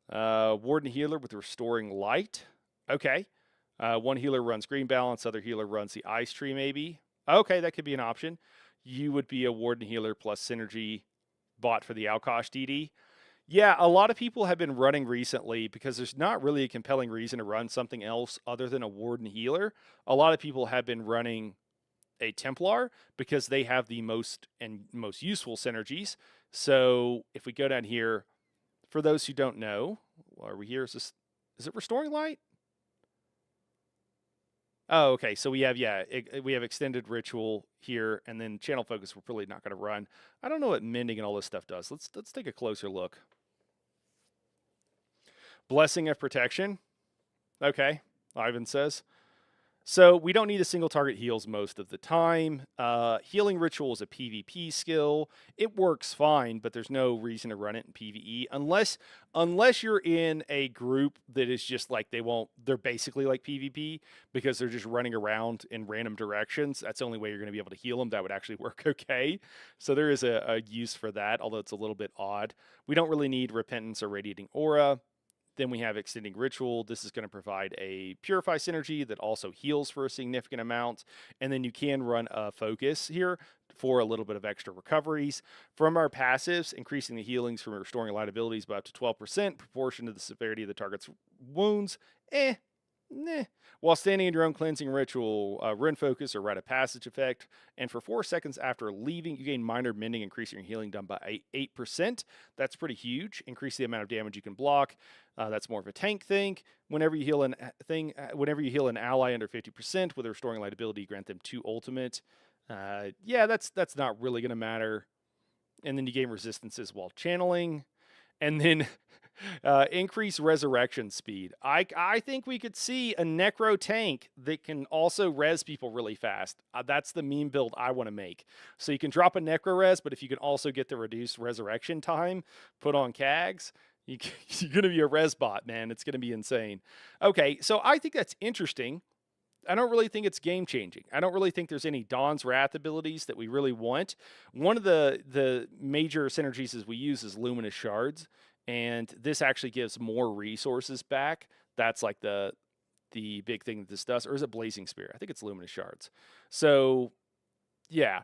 S1: Warden Healer with Restoring Light. Okay. One healer runs Green Balance, other healer runs the Ice Tree, maybe. Okay, that could be an option. You would be a Warden Healer plus Synergy bot for the Alkosh DD. Yeah, a lot of people have been running recently because there's not really a compelling reason to run something else other than a Warden Healer. A lot of people have been running a Templar because they have the most useful synergies. So if we go down here, for those who don't know, are we here? Is it Restoring Light? Oh, okay. So we have, we have Extended Ritual here, and then Channel Focus we're probably not going to run. I don't know what Mending and all this stuff does. Let's take a closer look. Blessing of Protection. Okay, Ivan says. So we don't need a single target heals most of the time. Healing Ritual is a PvP skill. It works fine, but there's no reason to run it in PvE unless you're in a group that is just like they're basically like PvP because they're just running around in random directions. That's the only way you're going to be able to heal them. That would actually work okay. So there is a use for that, although it's a little bit odd. We don't really need Repentance or Radiating Aura. Then we have Extending Ritual. This is going to provide a Purify synergy that also heals for a significant amount. And then you can run a Focus here for a little bit of extra recoveries. From our passives, increasing the healings from Restoring Light abilities by up to 12%, proportion to the severity of the target's wounds. While standing in your own cleansing ritual, run focus or rite of passage effect, and for 4 seconds after leaving, you gain minor mending, increasing your healing done by 8%. That's pretty huge. Increase the amount of damage you can block. That's more of a tank thing. Whenever you heal whenever you heal an ally under 50% with a restoring light ability, grant them 2 ultimate. Yeah, that's not really going to matter. And then you gain resistances while channeling, and then increase resurrection speed. I think we could see a necro tank that can also res people really fast. That's the meme build I want to make. So you can drop a necro res, but if you can also get the reduced resurrection time put on CAGs, you're going to be a res bot, man. It's going to be insane. Okay, so I think that's interesting. I don't really think it's game changing. I don't really think there's any Dawn's Wrath abilities that we really want. One of the major synergies we use is Luminous Shards, and this actually gives more resources back. That's like the big thing that this does. Or is it Blazing Spear? I think it's Luminous Shards. So yeah,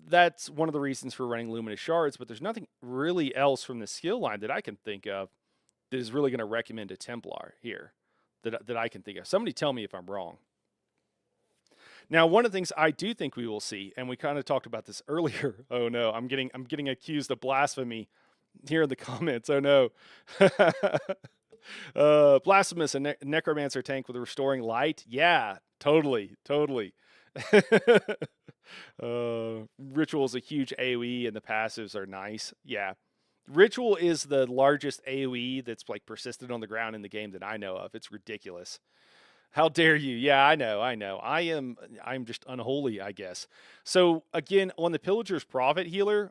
S1: that's one of the reasons for running Luminous Shards, but there's nothing really else from the skill line that I can think of that is really going to recommend a Templar here that I can think of. Somebody tell me if I'm wrong. Now, one of the things I do think we will see, and we kind of talked about this earlier. Oh no, I'm getting accused of blasphemy here in the comments. Oh no. Blasphemous, a necromancer tank with a restoring light. Yeah, totally. Ritual is a huge AoE, and the passives are nice. Yeah. Ritual is the largest AoE that's like persistent on the ground in the game that I know of. It's ridiculous. How dare you? Yeah, I know. I'm just unholy, I guess. So again, on the Pillager's Prophet Healer,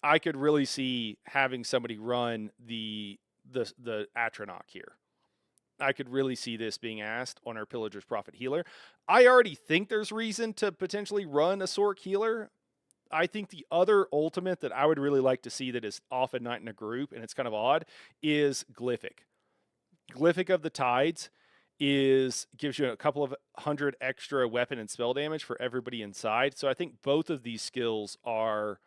S1: I could really see having somebody run the the Atronach here. I could really see this being asked on our Pillager's Prophet Healer. I already think there's reason to potentially run a Sork Healer. I think the other ultimate that I would really like to see that is often not in a group, and it's kind of odd, is Glyphic. Glyphic of the Tides gives you a couple of hundred extra weapon and spell damage for everybody inside. So I think both of these skills are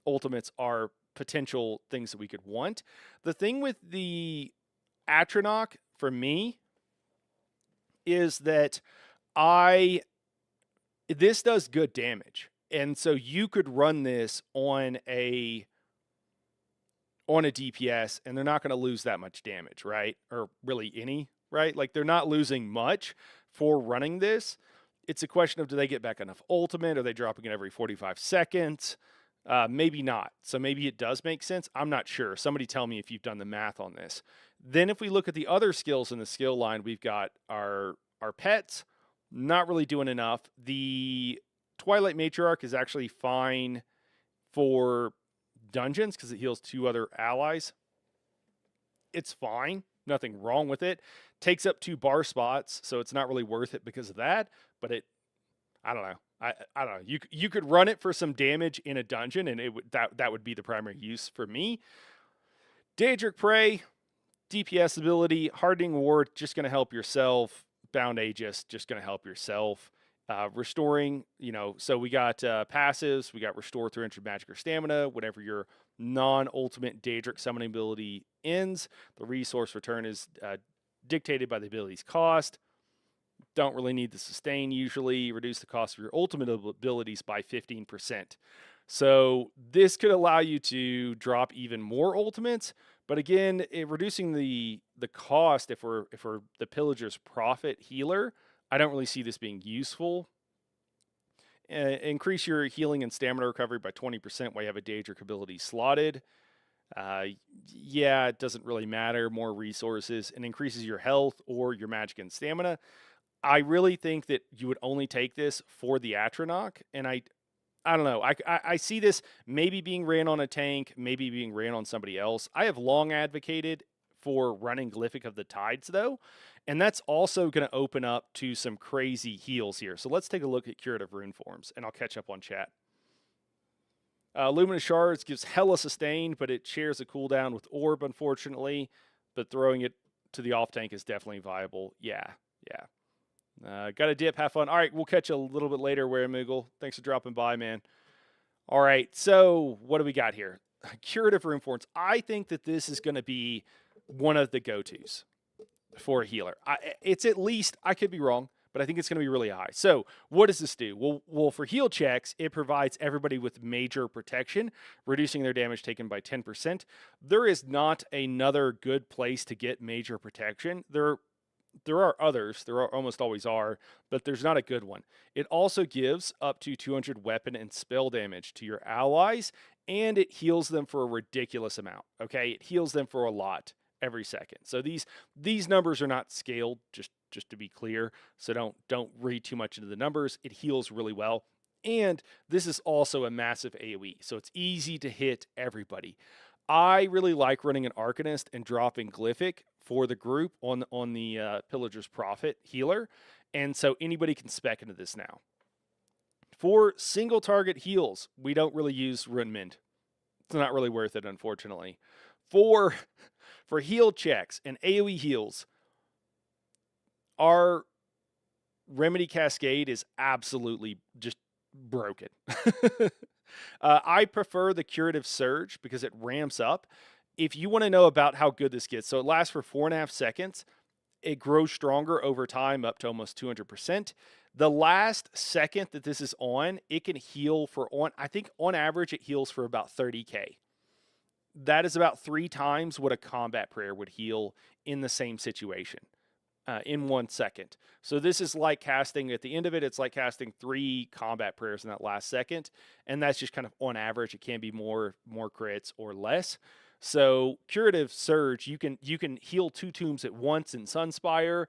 S1: ultimates are potential things that we could want. The thing with the Atronach for me is that this does good damage. And so you could run this on a DPS and they're not going to lose that much damage, right? Or really any, right? Like they're not losing much for running this. It's a question of, do they get back enough ultimate? Are they dropping it every 45 seconds? Maybe not. So maybe it does make sense. I'm not sure. Somebody tell me if you've done the math on this. Then if we look at the other skills in the skill line, we've got our pets, not really doing enough. The Twilight Matriarch is actually fine for dungeons because it heals 2 other allies. It's fine. Nothing wrong with it. Takes up 2 bar spots, so it's not really worth it because of that. But I don't know. I don't know. You could run it for some damage in a dungeon, and that would be the primary use for me. Daedric Prey, DPS ability, Hardening Ward, just going to help yourself. Bound Aegis, just going to help yourself. Restoring, so we got passives, we got restore 300 magic or stamina. Whenever your non-ultimate Daedric summoning ability ends, the resource return is dictated by the ability's cost. Don't really need the sustain usually. Reduce the cost of your ultimate abilities by 15%. So this could allow you to drop even more ultimates. But again, reducing the cost if we're the Pillager's Prophet Healer, I don't really see this being useful. Increase your healing and stamina recovery by 20% while you have a Daedric ability slotted. Yeah, it doesn't really matter. More resources and increases your health or your magic and stamina. I really think that you would only take this for the Atronach, and I don't know. I see this maybe being ran on a tank, maybe being ran on somebody else. I have long advocated for running Glyphic of the Tides, though, and that's also going to open up to some crazy heals here. So let's take a look at Curative Rune Forms, and I'll catch up on chat. Luminous Shards gives hella sustain, but it shares a cooldown with Orb, unfortunately. But throwing it to the off tank is definitely viable. Yeah. Got a dip, have fun. All right, we'll catch you a little bit later, Moogle. Thanks for dropping by, man. All right, so what do we got here? Curative Rune Forms. I think that this is going to be one of the go-tos for a healer. It's at least, I could be wrong, but I think it's going to be really high. So what does this do? Well, for heal checks, it provides everybody with major protection, reducing their damage taken by 10%. There is not another good place to get major protection. There are others, almost always are, but there's not a good one. It also gives up to 200 weapon and spell damage to your allies, and it heals them for a ridiculous amount, okay? It heals them for a lot every second. So these numbers are not scaled, just to be clear, so don't read too much into the numbers. It heals really well, and this is also a massive AoE, so it's easy to hit everybody. I really like running an Arcanist and dropping Glyphic for the group on the Pillager's Prophet Healer, and so anybody can spec into this now. For single target heals, we don't really use Rune Mend. It's not really worth it, unfortunately. For heal checks and AoE heals, our Remedy Cascade is absolutely just broken. I prefer the Curative Surge because it ramps up. If you want to know about how good this gets, so it lasts for 4.5 seconds. It grows stronger over time up to almost 200%. The last second that this is on, it can heal I think on average it heals for about 30k. That is about 3 times what a combat prayer would heal in the same situation. In 1 second. So this is like casting, at the end of it, it's like casting 3 combat prayers in that last second. And that's just kind of on average. It can be more crits or less. So Curative Surge, you can heal 2 tombs at once in Sunspire.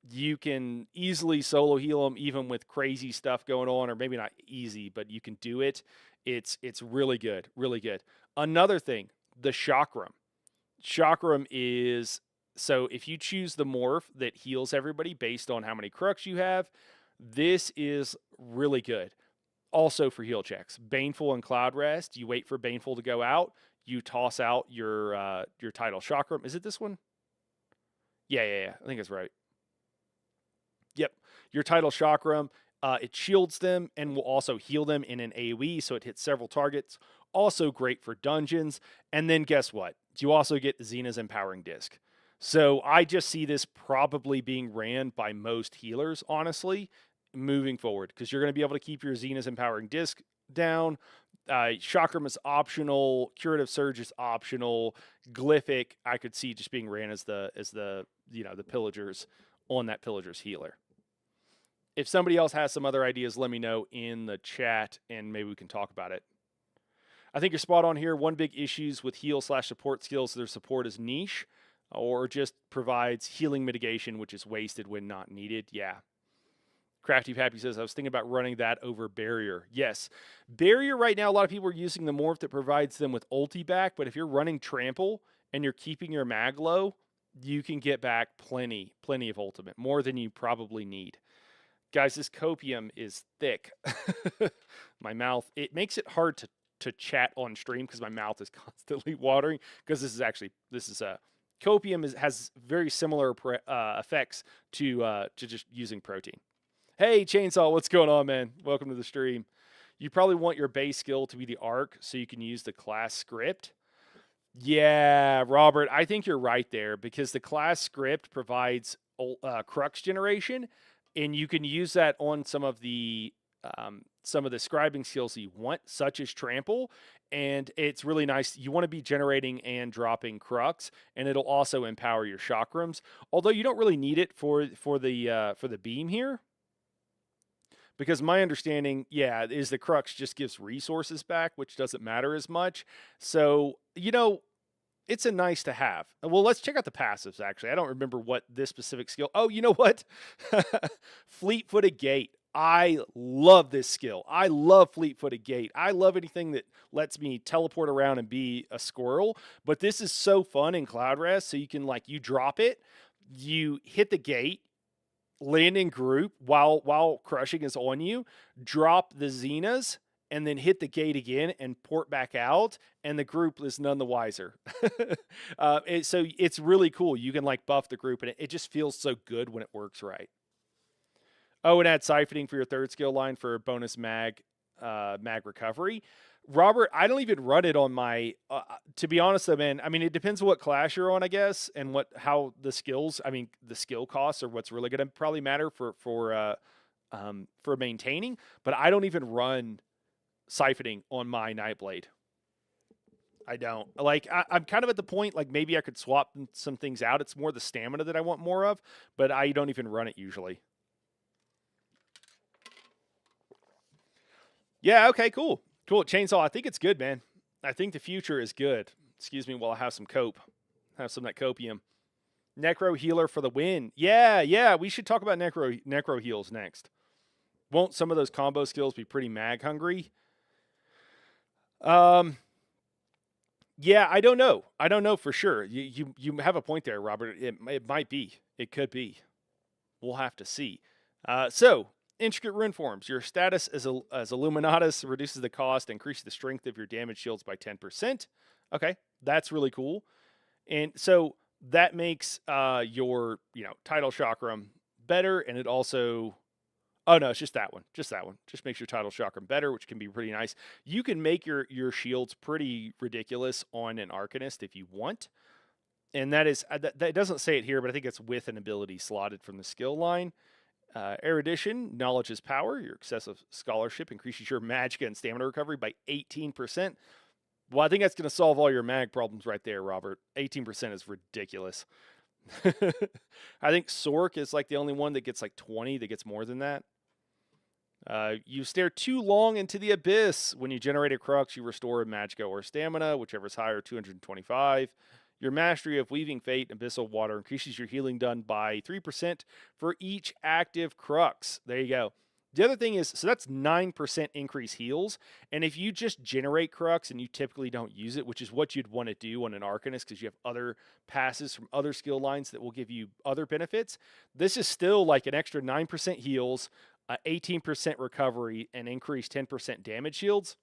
S1: You can easily solo heal them even with crazy stuff going on, or maybe not easy, but you can do it. It's really good, really good. Another thing, the Chakram. Chakram is, so if you choose the morph that heals everybody based on how many crux you have, this is really good. Also for heal checks, Baneful and Cloud Rest. You wait for Baneful to go out. You toss out your Tidal Chakram. Is it this one? Yeah. I think it's right. Yep. Your Tidal Chakram. It shields them and will also heal them in an AoE, so it hits several targets. Also great for dungeons. And then guess what? You also get Xena's Empowering Disc. So I just see this probably being ran by most healers, honestly, moving forward, because you're going to be able to keep your Xena's Empowering Disc down. Chakram is optional. Curative Surge is optional. Glyphic, I could see just being ran as the the pillagers on that pillager's healer. If somebody else has some other ideas, let me know in the chat and maybe we can talk about it. I think you're spot on here. One big issues with heal/support skills, their support is niche or just provides healing mitigation, which is wasted when not needed. Yeah. Crafty Happy says, I was thinking about running that over Barrier. Yes. Barrier right now, a lot of people are using the morph that provides them with ulti back, but if you're running Trample and you're keeping your mag low, you can get back plenty of ultimate, more than you probably need. Guys, this copium is thick. My mouth, it makes it hard to chat on stream because my mouth is constantly watering, because this is a copium has very similar effects to just using protein. Hey Chainsaw, what's going on, man? Welcome to the stream. You probably want your base skill to be the arc so you can use the class script. Yeah, Robert, I think you're right there, because the class script provides crux generation, and you can use that on some of the scribing skills that you want, such as Trample, and it's really nice. You want to be generating and dropping crux, and it'll also empower your chakrams. Although you don't really need it for the beam here, because my understanding, is the crux just gives resources back, which doesn't matter as much. So it's a nice to have. Well, let's check out the passives, actually. I don't remember what this specific skill... Oh, you know what? Fleet-footed Gait. I love this skill. I love Fleet-footed Gait. I love anything that lets me teleport around and be a squirrel. But this is so fun in Cloud Rest. So you can, you drop it, you hit the gate, land in group while crushing is on you, drop the Xenas, and then hit the gate again and port back out, and the group is none the wiser. So it's really cool. You can buff the group, and it just feels so good when it works right. Oh, and add siphoning for your third skill line for bonus mag recovery. Robert, I don't even run it on my, to be honest though, man, I mean, it depends on what class you're on, I guess, and how the skills, the skill costs are what's really going to probably matter for maintaining, but I don't even run siphoning on my Nightblade. I don't. I'm kind of at the point, maybe I could swap some things out. It's more the stamina that I want more of, but I don't even run it usually. Yeah, okay, cool. Chainsaw, I think it's good, man. I think the future is good. Excuse me while I have some cope. Have some of that copium. Necro healer for the win. Yeah, we should talk about necro heals next. Won't some of those combo skills be pretty mag hungry? Yeah, I don't know. I don't know for sure. You have a point there, Robert. It might be. It could be. We'll have to see. So, Intricate Rune Forms. Your status as Illuminatus reduces the cost, increases the strength of your damage shields by 10%. Okay, that's really cool. And so that makes your Tidal Chakram better, and it also... Oh, no, it's just that one. Just makes your Tidal Chakram better, which can be pretty nice. You can make your shields pretty ridiculous on an Arcanist if you want. And that is... that doesn't say it here, but I think it's with an ability slotted from the skill line. Erudition, knowledge is power. Your excessive scholarship increases your magicka and stamina recovery by 18%. Well, I think that's going to solve all your mag problems right there, Robert. 18% is ridiculous. I think Sork is the only one that gets 20 that gets more than that. You stare too long into the abyss. When you generate a crux, you restore a magicka or stamina, whichever is higher, 225. Your mastery of Weaving Fate and Abyssal Water increases your healing done by 3% for each active crux. There you go. The other thing is, so that's 9% increase heals. And if you just generate Crux and you typically don't use it, which is what you'd want to do on an Arcanist because you have other passes from other skill lines that will give you other benefits, this is still like an extra 9% heals, 18% recovery, and increased 10% damage shields.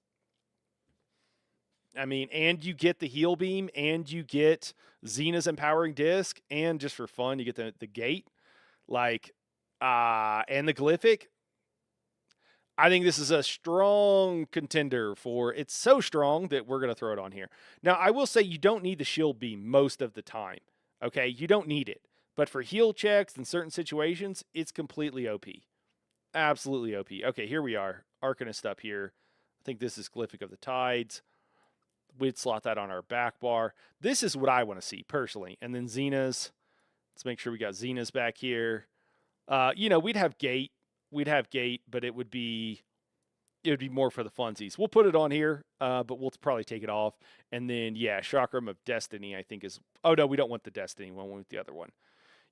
S1: I mean, and you get the heal beam, and you get Xena's empowering disc, and just for fun, you get the gate, and the glyphic. I think this is a strong contender for. It's so strong that we're gonna throw it on here. Now, I will say you don't need the shield beam most of the time. Okay, you don't need it, but for heal checks in certain situations, it's completely OP. Absolutely OP. Okay, here we are. Arcanist up here. I think this is Glyphic of the Tides. We'd slot that on our back bar. This is what I want to see personally. And then Xena's. Let's make sure we got Xena's back here. We'd have Gate. But it would be more for the funsies. We'll put it on here, but we'll probably take it off. And then, yeah, Chakram of Destiny, I think is... Oh, no, we don't want the Destiny one. We want the other one.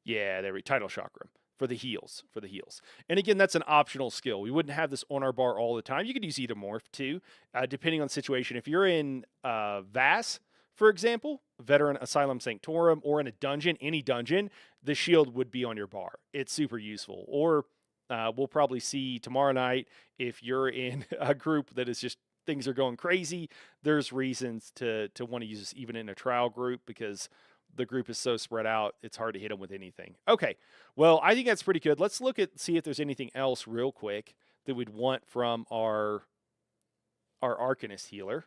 S1: Yeah, there we Title Chakram. For the heals. And again, that's an optional skill. We wouldn't have this on our bar all the time. You could use Edomorph too, depending on the situation. If you're in Vass, for example, Veteran Asylum Sanctorum, or in a dungeon, any dungeon, the shield would be on your bar. It's super useful. Or we'll probably see tomorrow night, if you're in a group that is just things are going crazy, there's reasons to want to use this even in a trial group, because the group is so spread out, it's hard to hit them with anything. Okay, well, I think that's pretty good. Let's see if there's anything else real quick that we'd want from our Arcanist healer.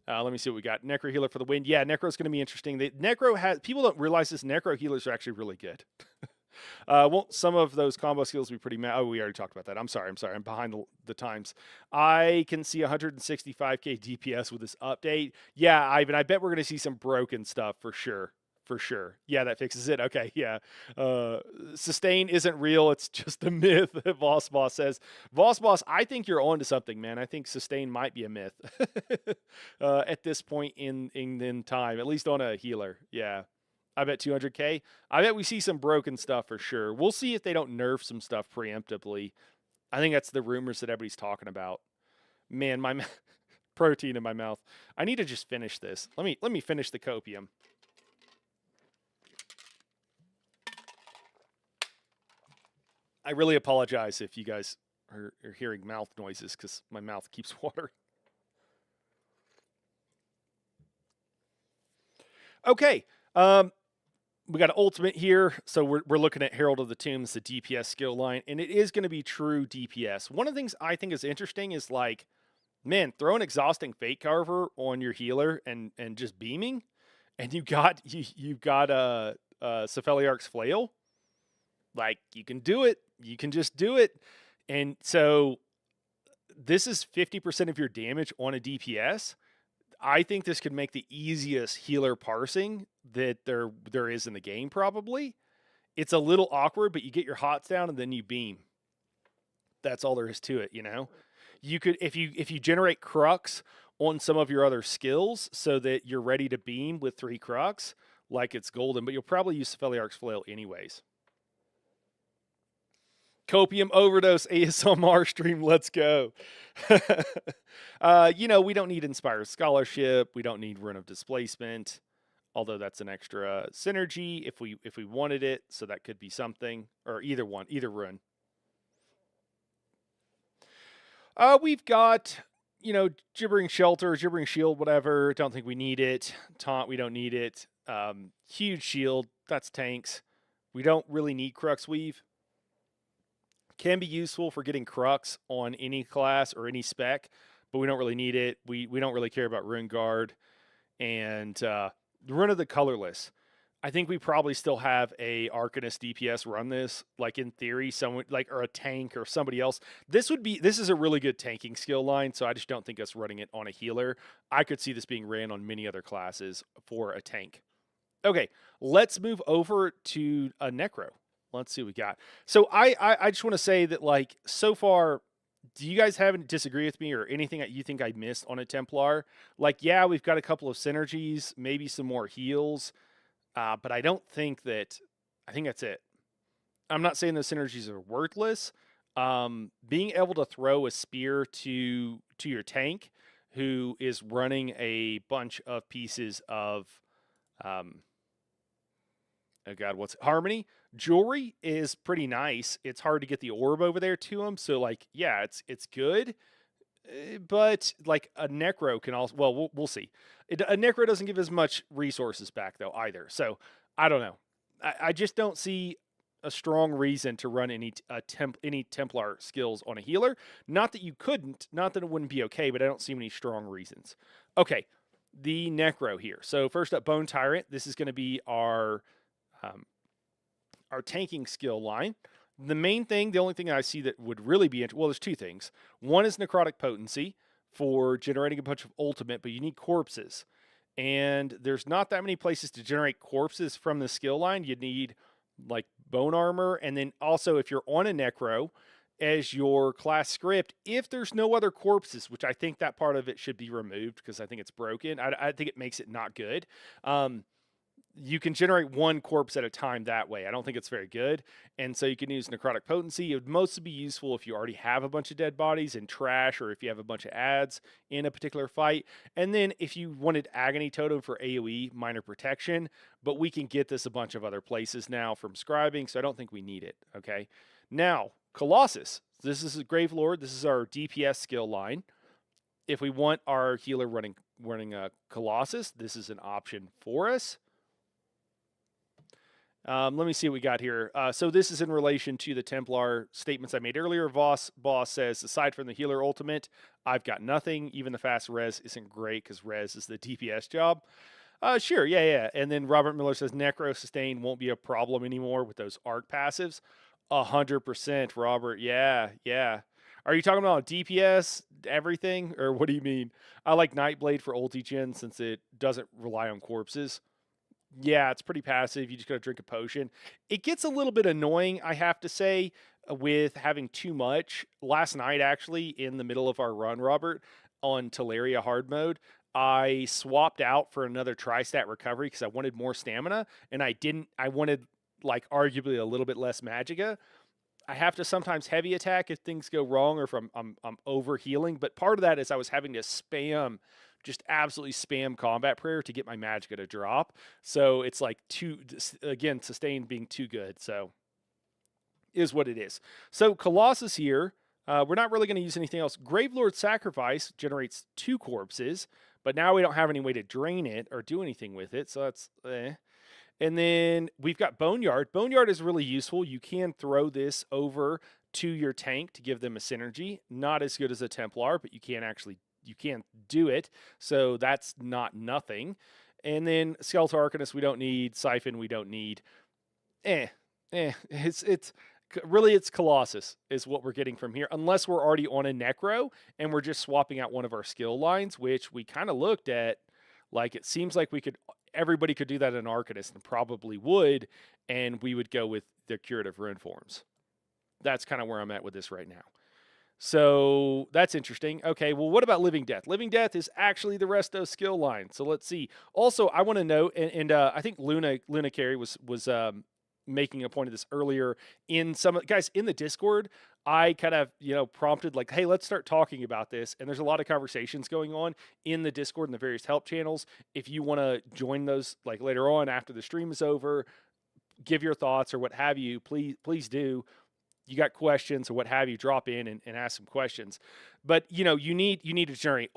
S1: Let me see what we got. Necro healer for the win. Yeah, Necro's going to be interesting. People don't realize this. Necro healers are actually really good. Won't some of those combo skills be pretty Oh, we already talked about that. I'm sorry. I'm behind the times. I can see 165k DPS with this update. Yeah, Ivan, I bet we're going to see some broken stuff for sure. Yeah, that fixes it. Okay, yeah. Sustain isn't real. It's just a myth, Voss Boss says. Voss Boss, I think you're on to something, man. I think sustain might be a myth at this point in time, at least on a healer. Yeah. I bet 200k. I bet we see some broken stuff for sure. We'll see if they don't nerf some stuff preemptively. I think that's the rumors that everybody's talking about. Man, my protein in my mouth. I need to just finish this. Let me finish the copium. I really apologize if you guys are hearing mouth noises, because my mouth keeps watering. Okay. We got an ultimate here, so we're looking at Herald of the Tombs, the DPS skill line, and it is going to be true DPS. One of the things I think is interesting is, like, man, throw an Exhausting Fate Carver on your healer and just beaming, and you've got Cephaliarch's Flail. Like, you can do it. You can just do it. And so this is 50% of your damage on a DPS. I think this could make the easiest healer parsing that there is in the game, probably. It's a little awkward, but you get your hots down and then you beam. That's all there is to it, you know? You could, if you generate Crux on some of your other skills so that you're ready to beam with 3 Crux, like it's golden, but you'll probably use Cephaliarch's Flail anyways. Copium overdose ASMR stream. Let's go. We don't need Inspired Scholarship. We don't need Rune of Displacement, although that's an extra synergy if we wanted it. So that could be something, or either rune. We've got, Gibbering Shelter, Gibbering Shield, whatever. Don't think we need it. Taunt, we don't need it. Huge Shield, that's tanks. We don't really need Crux Weave. Can be useful for getting Crux on any class or any spec, but we don't really need it. We don't really care about Rune Guard. And Rune of the Colorless. I think we probably still have a Arcanist DPS run this, like in theory, someone like, or a tank or somebody else. This is a really good tanking skill line, so I just don't think us running it on a healer. I could see this being ran on many other classes for a tank. Okay, let's move over to a Necro. Let's see what we got. So I just want to say that, like, so far, do you guys have any disagree with me or anything that you think I missed on a Templar? Like, yeah, we've got a couple of synergies, maybe some more heals, but I don't think that. I think that's it. I'm not saying those synergies are worthless. Being able to throw a spear to your tank, who is running a bunch of pieces of, um, oh god, what's harmony jewelry, is pretty nice. It's hard to get the orb over there to him, so like, yeah, it's good. But like a necro can also, well, we'll see. A necro doesn't give as much resources back though either. So I don't know. I just don't see a strong reason to run any Templar skills on a healer. Not that you couldn't, not that it wouldn't be okay, but I don't see any strong reasons. Okay, the necro here. So first up, Bone Tyrant. This is going to be um, our tanking skill line. The only thing I see that would really be well, there's two things. One is necrotic potency for generating a bunch of ultimate, but you need corpses. And there's not that many places to generate corpses from the skill line. You need like bone armor, and then also if you're on a necro as your class script, if there's no other corpses, which I think that part of it should be removed because I think it's broken. I think it makes it not good. You can generate one corpse at a time that way. I don't think it's very good. And so you can use necrotic potency. It would mostly be useful if you already have a bunch of dead bodies and trash, or if you have a bunch of ads in a particular fight. And then if you wanted agony totem for AoE minor protection, but we can get this a bunch of other places now from scribing, so I don't think we need it. Okay. Now, Colossus. This is a Grave Lord. This is our DPS skill line. If we want our healer running a Colossus, this is an option for us. Let me see what we got here. So this is in relation to the Templar statements I made earlier. Boss says, aside from the healer ultimate, I've got nothing. Even the fast res isn't great because res is the DPS job. Sure, yeah. And then Robert Miller says, Necro sustain won't be a problem anymore with those arc passives. 100%, Robert. Yeah. Are you talking about DPS, everything, or what do you mean? I like Nightblade for ulti gen since it doesn't rely on corpses. Yeah, it's pretty passive. You just got to drink a potion. It gets a little bit annoying, I have to say, with having too much. Last night, actually, in the middle of our run, Robert, on Teleria hard mode, I swapped out for another tri-stat recovery because I wanted more stamina, and I wanted, like, arguably a little bit less magicka. I have to sometimes heavy attack if things go wrong or if I'm over healing, but part of that is I was having to just absolutely spam combat prayer to get my magicka to drop. So it's like sustained being too good. So is what it is. So Colossus here, we're not really going to use anything else. Gravelord Sacrifice generates 2 corpses, but now we don't have any way to drain it or do anything with it. So that's And then we've got Boneyard. Boneyard is really useful. You can throw this over to your tank to give them a synergy. Not as good as a Templar, but you can do it. So that's not nothing. And then Skeletal Arcanist we don't need. Siphon we don't need. It's really, it's Colossus is what we're getting from here. Unless we're already on a Necro and we're just swapping out one of our skill lines, which we kind of looked at. Like, it seems like everybody could do that in Arcanist and probably would, and we would go with the Curative Rune forms. That's kind of where I'm at with this right now. So that's interesting. Okay, well, what about Living Death? Living Death is actually the Resto skill line. So let's see. Also, I want to note, and I think Luna Carey was making a point of this earlier in some guys in the Discord. I kind of, prompted like, hey, let's start talking about this. And there's a lot of conversations going on in the Discord and the various help channels. If you want to join those like later on after the stream is over, give your thoughts or what have you, please do. You got questions or what have you, drop in and ask some questions. But, you need to generate,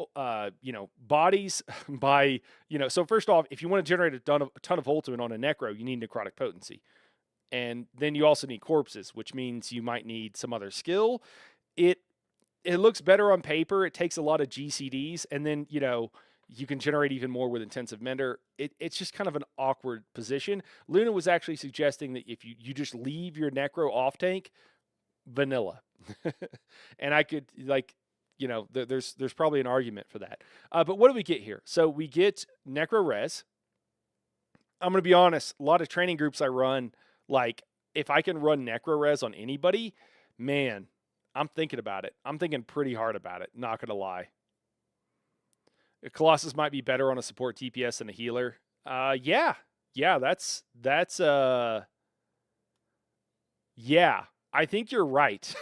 S1: bodies by, so first off, if you want to generate a ton of ultimate on a Necro, you need necrotic potency. And then you also need corpses, which means you might need some other skill. It looks better on paper. It takes a lot of GCDs, and then, you can generate even more with Intensive Mender. It's just kind of an awkward position. Luna was actually suggesting that if you just leave your Necro off tank, vanilla. And I could, there's probably an argument for that. But what do we get here? So we get Necro Res. I'm going to be honest, a lot of training groups I run, like, if I can run Necro Res on anybody, man, I'm thinking about it. I'm thinking pretty hard about it, not going to lie. Colossus might be better on a support TPS than a healer. Yeah, that's Yeah, I think you're right.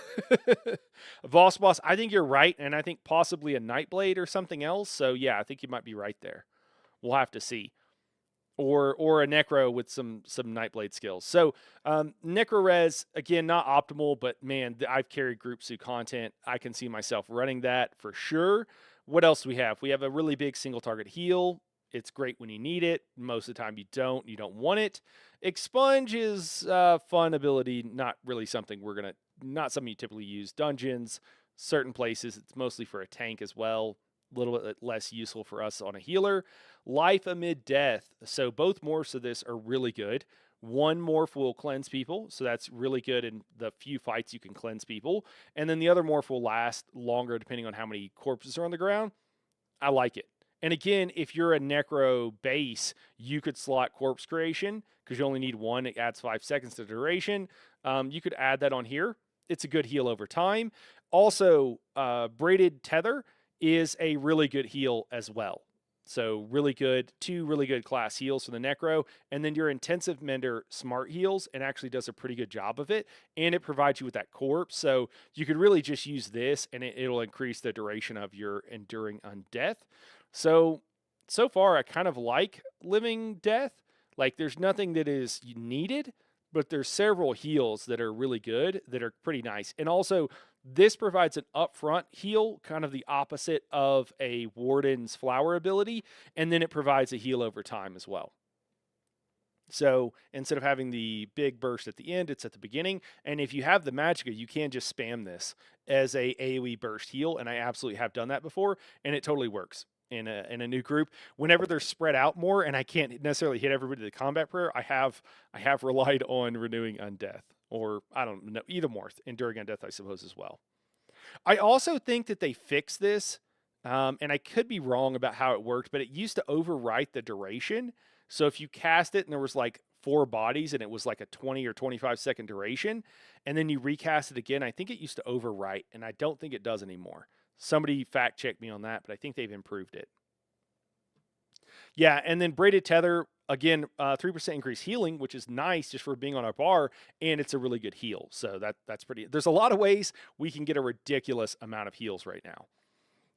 S1: Voss Boss, I think you're right, and I think possibly a Nightblade or something else. So yeah, I think you might be right there. We'll have to see. Or a Necro with some Nightblade skills. So Necro Res, again, not optimal, but man, I've carried groups through content. I can see myself running that for sure. What else do we have? We have a really big single target heal. It's great when you need it. Most of the time you don't. You don't want it. Expunge is a fun ability, not really something not something you typically use. Dungeons, certain places. It's mostly for a tank as well. A little bit less useful for us on a healer. Life amid death. So both morphs of this are really good. One morph will cleanse people, so that's really good in the few fights you can cleanse people. And then the other morph will last longer depending on how many corpses are on the ground. I like it. And again, if you're a Necro base, you could slot Corpse Creation because you only need one. It adds 5 seconds to duration. You could add that on here. It's a good heal over time. Also, Braided Tether is a really good heal as well. So really good, 2 really good class heals for the Necro. And then your Intensive Mender smart heals and actually does a pretty good job of it. And it provides you with that corpse. So you could really just use this and it'll increase the duration of your Enduring Undeath. So far I kind of like Living Death. Like there's nothing that is needed, but there's several heals that are really good that are pretty nice. And also this provides an upfront heal, kind of the opposite of a Warden's Flower ability, and then it provides a heal over time as well. So instead of having the big burst at the end, it's at the beginning. And if you have the Magicka, you can just spam this as a AoE burst heal, and I absolutely have done that before, and it totally works in a new group. Whenever they're spread out more, and I can't necessarily hit everybody with the combat prayer, I have relied on Renewing Undeath, or I don't know, either Morph, Enduring Undeath, I suppose, as well. I also think that they fixed this, and I could be wrong about how it worked, but it used to overwrite the duration. So if you cast it and there was like 4 bodies and it was like a 20 or 25 second duration, and then you recast it again, I think it used to overwrite, and I don't think it does anymore. Somebody fact check me on that, but I think they've improved it. Yeah, and then Braided Tether, again, 3% increased healing, which is nice just for being on a bar, and it's a really good heal. So that's pretty. There's a lot of ways we can get a ridiculous amount of heals right now.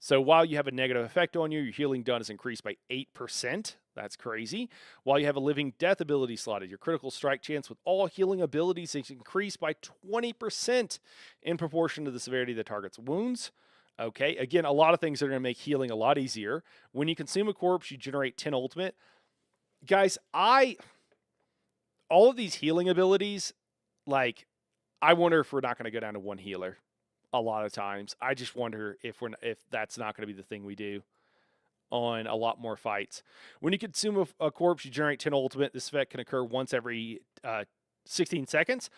S1: So while you have a negative effect on you, your healing done is increased by 8%. That's crazy. While you have a Living Death ability slotted, your critical strike chance with all healing abilities is increased by 20% in proportion to the severity of the target's wounds. Okay, again, a lot of things are going to make healing a lot easier. When you consume a corpse, you generate 10 ultimate. Guys, all of these healing abilities, like, I wonder if we're not going to go down to 1 healer a lot of times. I just wonder if that's not going to be the thing we do on a lot more fights. When you consume a corpse, you generate 10 ultimate. This effect can occur once every 16 seconds.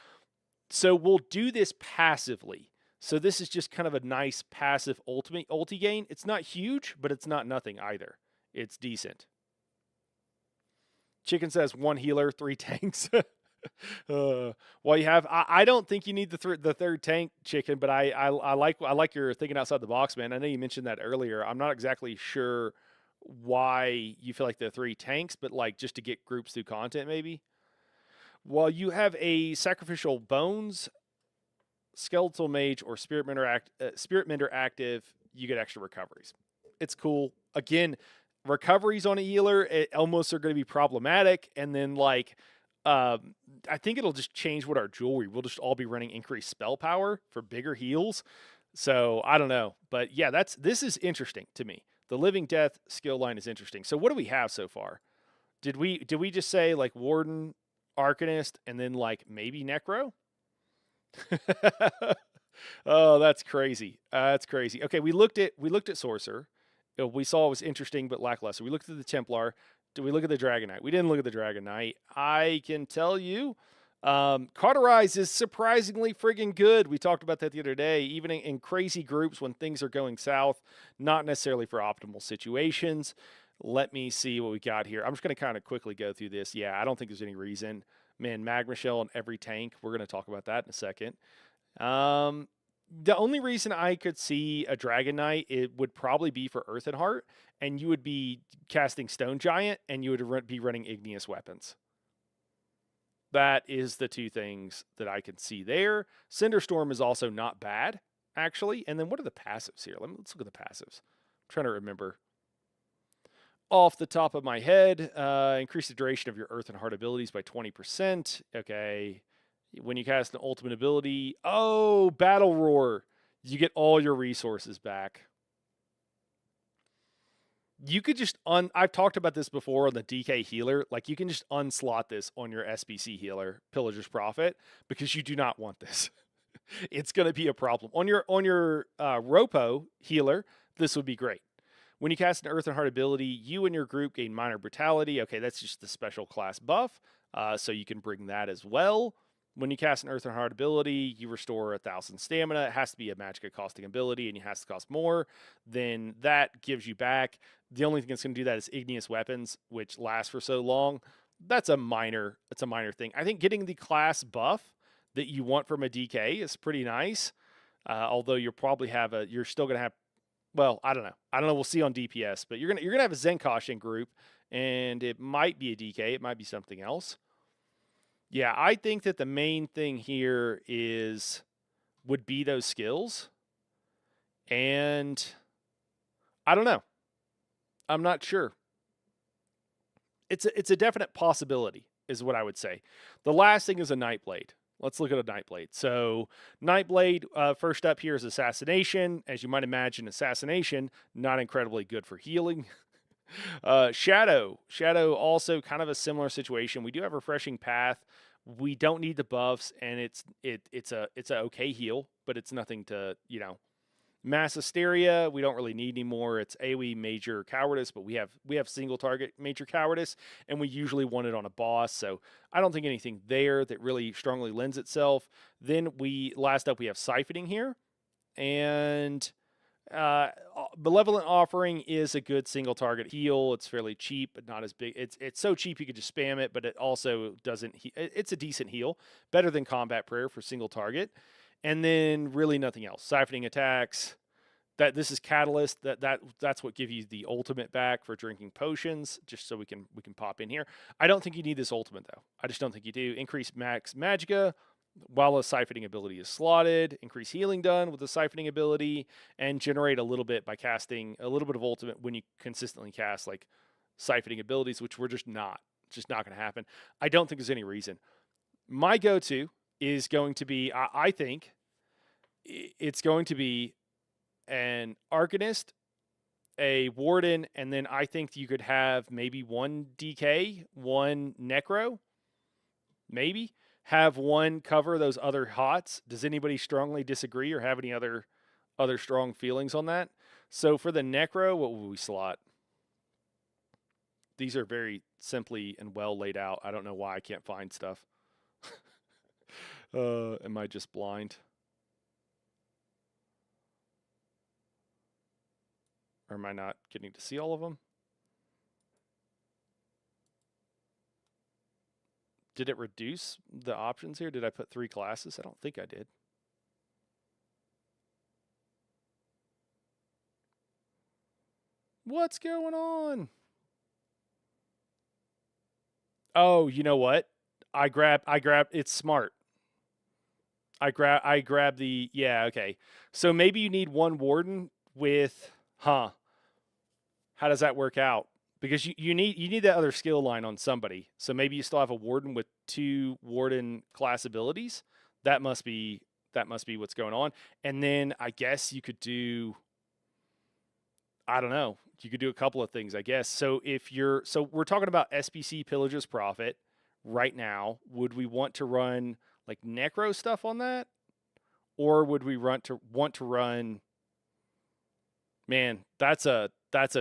S1: So we'll do this passively. So this is just kind of a nice passive ulti gain. It's not huge, but it's not nothing either. It's decent. Chicken says 1 healer, 3 tanks. Well, you have. I don't think you need the third tank, Chicken, but I like your thinking outside the box, man. I know you mentioned that earlier. I'm not exactly sure why you feel like the 3 tanks, but like just to get groups through content, maybe. Well, you have a Sacrificial Bones, Skeletal Mage, or Spirit Mender active, you get extra recoveries. It's cool. Again, recoveries on a healer almost are going to be problematic, and then like I think it'll just change what our jewelry. We'll just all be running increased spell power for bigger heals. So I don't know, but yeah, this is interesting to me. The Living Death skill line is interesting. So what do we have so far? Did we just say like Warden, Arcanist, and then like maybe Necro? Oh, that's crazy. That's crazy. Okay, we looked at Sorcerer. We saw it was interesting but lackluster. We looked at the Templar. Did we look at the Dragon Knight? We didn't look at the Dragon Knight. I can tell you, Cauterize is surprisingly friggin' good. We talked about that the other day. Even in crazy groups when things are going south, not necessarily for optimal situations. Let me see what we got here. I'm just going to kind of quickly go through this. Yeah, I don't think there's any reason. Man, Magma Shell on every tank. We're going to talk about that in a second. The only reason I could see a Dragon Knight, it would probably be for Earthen Heart, and you would be casting Stone Giant, and you would be running Igneous Weapons. That is the two things that I can see there. Cinderstorm is also not bad, actually. And then what are the passives here? Let's look at the passives. I'm trying to remember. Off the top of my head, increase the duration of your Earth and Heart abilities by 20%. Okay. When you cast an ultimate ability, Battle Roar. You get all your resources back. You could just I've talked about this before on the DK healer. Like, you can just unslot this on your SBC healer, Pillager's Prophet, because you do not want this. It's going to be a problem. On your Ropo healer, this would be great. When you cast an Earth and Heart ability, you and your group gain minor brutality. Okay, that's just the special class buff, so you can bring that as well. When you cast an Earth and Heart ability, you restore 1,000 stamina. It has to be a Magicka costing ability, and it has to cost more. Then that gives you back. The only thing that's going to do that is Igneous Weapons, which lasts for so long. That's a minor thing. I think getting the class buff that you want from a DK is pretty nice. Although you're still going to have, well, I don't know. We'll see on DPS, but you're gonna have a Zenkosh in group, and it might be a DK. It might be something else. Yeah, I think that the main thing here would be those skills, and I don't know. I'm not sure. It's a definite possibility, is what I would say. The last thing is a Nightblade. Let's look at a Nightblade. So Nightblade, first up here is Assassination. As you might imagine, Assassination, not incredibly good for healing. Shadow also kind of a similar situation. We do have Refreshing Path. We don't need the buffs, and it's a okay heal, but it's nothing to, Mass Hysteria, we don't really need anymore. It's AoE Major Cowardice, but we have single target Major Cowardice, and we usually want it on a boss, so I don't think anything there that really strongly lends itself. Then last up we have Siphoning here, and Malevolent Offering is a good single target heal. It's fairly cheap, but not as big. It's so cheap you could just spam it, but it also doesn't. It's a decent heal, better than Combat Prayer for single target. And then really nothing else. Siphoning attacks. This is Catalyst. That's what gives you the ultimate back for drinking potions. Just so we can pop in here. I don't think you need this ultimate though. I just don't think you do. Increase max Magicka while a siphoning ability is slotted. Increase healing done with a siphoning ability, and generate a little bit by casting a little bit of ultimate when you consistently cast like siphoning abilities, which we're just not going to happen. I don't think there's any reason. My go-to is going to be, I think it's going to be an Arcanist, a Warden, and then I think you could have maybe one DK, one Necro, maybe have one cover those other hots. Does anybody strongly disagree or have any other strong feelings on that? So for the Necro, what will we slot? These are very simply and well laid out. I don't know why I can't find stuff. Am I just blind? Or am I not getting to see all of them? Did it reduce the options here? Did I put 3 classes? I don't think I did. What's going on? Oh, you know what? I grab it's smart. I grab the, yeah, okay. So maybe you need one Warden with, how does that work out? Because you need that other skill line on somebody. So maybe you still have a Warden with 2 Warden class abilities. That must be what's going on. And then I guess you could do, I don't know. You could do a couple of things, I guess. So we're talking about SBC Pillager's Prophet right now. Would we want to run like Necro stuff on that? Or would we want to run, man, that's a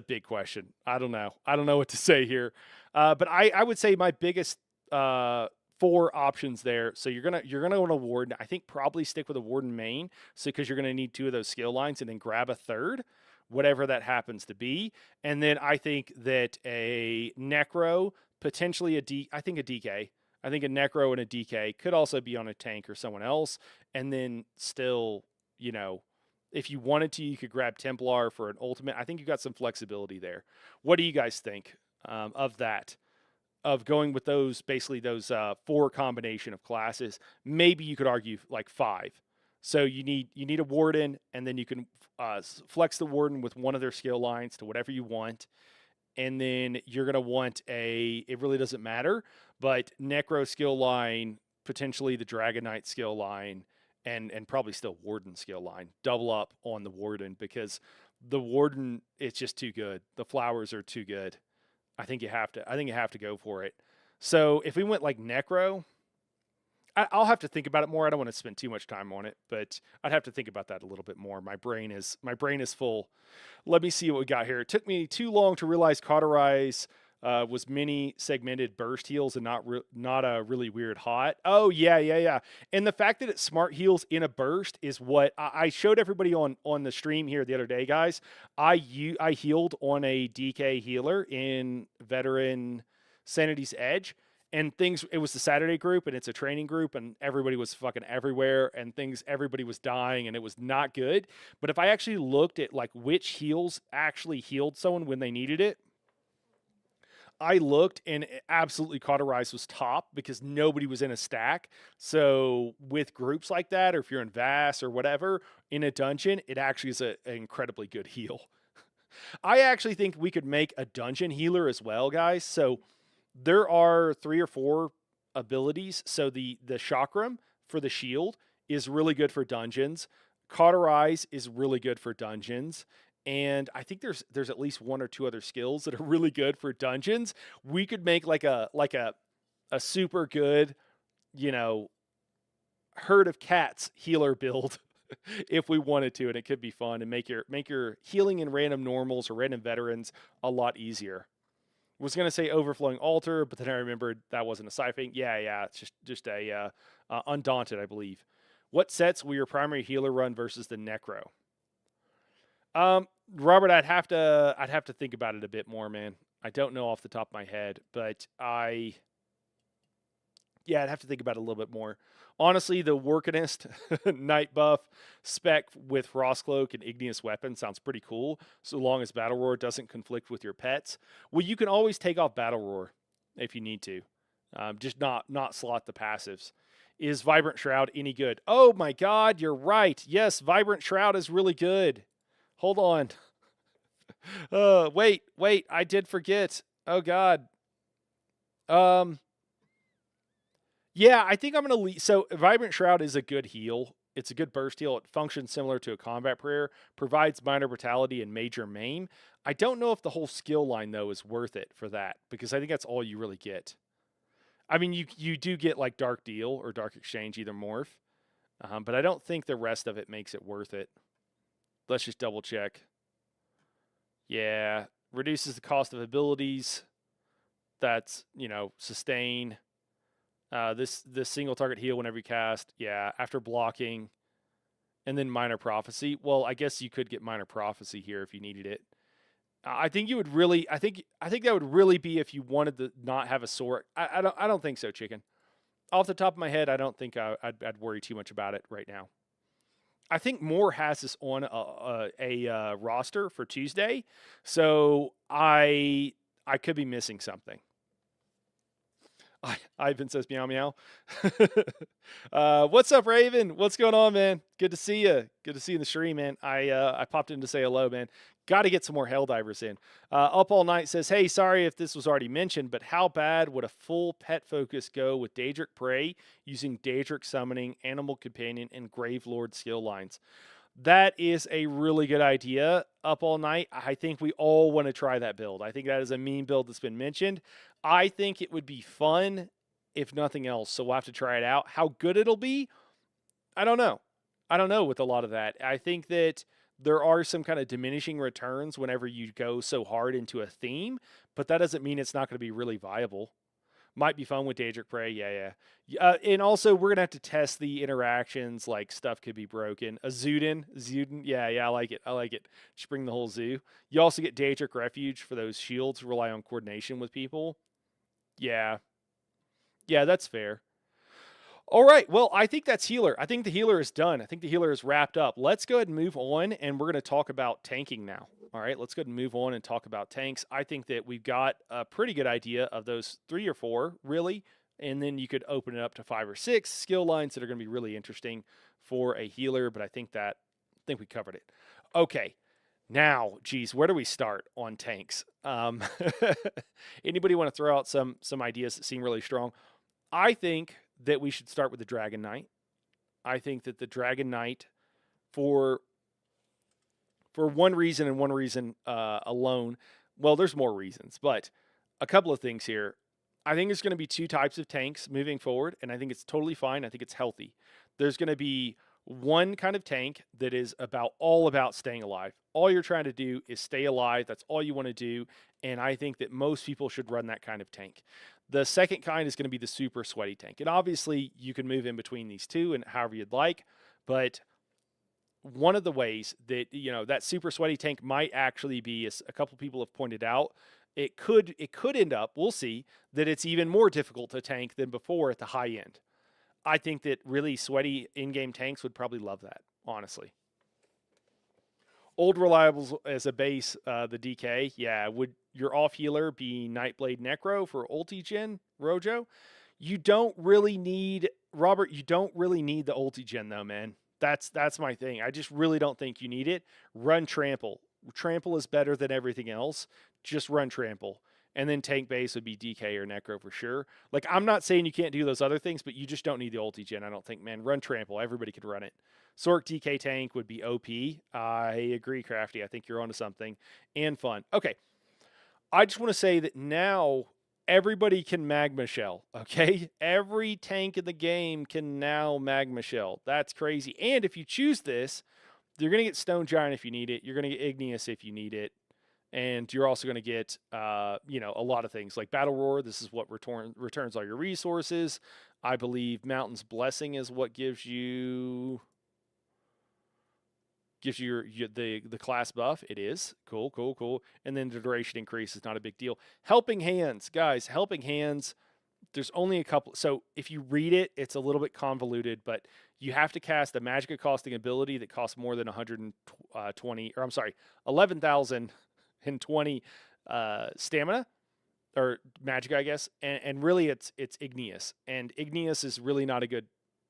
S1: big question. I don't know what to say here. But I would say my biggest 4 options there. So you're gonna want a Warden. I think probably stick with a Warden main, so because you're gonna need 2 of those skill lines, and then grab a third, whatever that happens to be. And then I think that a Necro, potentially I think a DK. I think a Necro and a DK could also be on a tank or someone else. And then still, if you wanted to, you could grab Templar for an ultimate. I think you got some flexibility there. What do you guys think of that? of going with those, basically those 4 combination of classes. Maybe you could argue like 5. So you need a warden, and then you can flex the warden with one of their skill lines to whatever you want, and then you're gonna want a. It really doesn't matter, but Necro skill line, potentially the Dragon Knight skill line, and probably still Warden skill line. Double up on the Warden, because the Warden, it's just too good. The flowers are too good. I think you have to. I think you have to go for it. So if we went like Necro, I'll have to think about it more. I don't want to spend too much time on it, but I'd have to think about that a little bit more. My brain is full. Let me see what we got here. It took me too long to realize Cauterize was mini segmented burst heals and not a really weird hot. Oh yeah. And the fact that it smart heals in a burst is what I showed everybody on the stream here the other day, guys. I healed on a DK healer in Veteran Sanity's Edge, and things, it was the Saturday group, and it's a training group, and everybody was fucking everywhere, and everybody was dying, and it was not good. But if I actually looked at like which heals actually healed someone when they needed it, I looked, and absolutely Cauterize was top, because nobody was in a stack. So with groups like that, or if you're in Vass or whatever in a dungeon, it actually is an incredibly good heal. I actually think we could make a dungeon healer as well, guys. So there are 3 or 4 abilities. So the chakram for the shield is really good for dungeons. Cauterize is really good for dungeons. And I think there's at least 1 or 2 other skills that are really good for dungeons. We could make like a super good, herd of cats healer build if we wanted to, and it could be fun and make your healing in random normals or random veterans a lot easier. Was gonna say overflowing altar, but then I remembered that wasn't a sci-fi. Yeah, it's just a undaunted, I believe. What sets will your primary healer run versus the necro? Robert, I'd have to think about it a bit more, man. I don't know off the top of my head, but I'd have to think about it a little bit more. Honestly, the Workinist Night buff spec with Frostcloak and Igneous Weapon sounds pretty cool, so long as Battle Roar doesn't conflict with your pets. Well, you can always take off Battle Roar if you need to. Just not slot the passives. Is Vibrant Shroud any good? Oh my god, you're right. Yes, Vibrant Shroud is really good. Hold on. Wait, I did forget. Oh god. Yeah, I think I'm going to leave. So, Vibrant Shroud is a good heal. It's a good burst heal. It functions similar to a combat prayer, provides minor brutality and major maim. I don't know if the whole skill line, though, is worth it for that, because I think that's all you really get. I mean, you do get like Dark Deal or Dark Exchange, either morph, but I don't think the rest of it makes it worth it. Let's just double check. Yeah, reduces the cost of abilities. That's, sustain. This single target heal whenever you cast. Yeah, after blocking, and then Minor Prophecy. Well, I guess you could get Minor Prophecy here if you needed it. I think you would really. I think that would really be if you wanted to not have a sword. I don't think so, Chicken. Off the top of my head, I don't think I'd worry too much about it right now. I think Moore has this on a roster for Tuesday, so I could be missing something. Ivan says meow meow. What's up, Raven? What's going on, man? Good to see you. Good to see you in the stream, man. I popped in to say hello, man. Got to get some more Helldivers in. Up All Night says, hey, sorry if this was already mentioned, but how bad would a full pet focus go with Daedric Prey using Daedric Summoning, Animal Companion, and Grave Lord skill lines? That is a really good idea, Up All Night. I think we all want to try that build. I think that is a meme build that's been mentioned. I think it would be fun, if nothing else, so we'll have to try it out. How good it'll be, I don't know. I don't know with a lot of that. I think that there are some kind of diminishing returns whenever you go so hard into a theme, but that doesn't mean it's not going to be really viable. Might be fun with Daedric Prey, yeah. And also, we're going to have to test the interactions, like stuff could be broken. A Zuden, yeah, I like it. Just bring the whole zoo. You also get Daedric Refuge for those shields, rely on coordination with people. Yeah, that's fair. All right. Well, I think that's healer. I think the healer is done. I think the healer is wrapped up. Let's go ahead and move on, and we're going to talk about tanking now. All right. Let's go ahead and move on and talk about tanks. I think that we've got a pretty good idea of those 3 or 4, really. And then you could open it up to 5 or 6 skill lines that are going to be really interesting for a healer. But I think we covered it. Okay. Now, geez, where do we start on tanks? Anybody want to throw out some ideas that seem really strong? I think that we should start with the Dragon Knight. I think that the Dragon Knight, for one reason and one reason alone, well, there's more reasons, but a couple of things here. I think there's going to be 2 types of tanks moving forward, and I think it's totally fine. I think it's healthy. There's going to be one kind of tank that is all about staying alive. All you're trying to do is stay alive. That's all you want to do. And I think that most people should run that kind of tank. The second kind is going to be the super sweaty tank. And obviously, you can move in between these two and however you'd like. But one of the ways that, that super sweaty tank might actually be, as a couple people have pointed out, it could end up, we'll see, that it's even more difficult to tank than before at the high end. I think that really sweaty in-game tanks would probably love that, honestly. Old reliables as a base, the DK, yeah. Would your off healer be Nightblade Necro for ulti gen, Rojo? You don't really need, Robert, you don't really need the ulti gen though, man. That's my thing. I just really don't think you need it. Run Trample. Trample is better than everything else. Just run Trample. And then tank base would be DK or Necro for sure. Like, I'm not saying you can't do those other things, but you just don't need the ulti gen, I don't think, man. Run Trample. Everybody could run it. Sork DK tank would be OP. I agree, Crafty. I think you're onto something. And fun. Okay. I just want to say that now everybody can Magma Shell, okay? Every tank in the game can now Magma Shell. That's crazy. And if you choose this, you're going to get Stone Giant if you need it. You're going to get Igneous if you need it. And you're also going to get, a lot of things like Battle Roar. This is what returns all your resources. I believe Mountain's Blessing is what gives you the class buff. It is cool. And then the duration increase is not a big deal. Helping Hands, guys. Helping Hands. There's only a couple. So if you read it, it's a little bit convoluted, but you have to cast a Magicka costing ability that costs more than 11,020 stamina or Magicka, I guess. And really it's Igneous. And Igneous is really not a good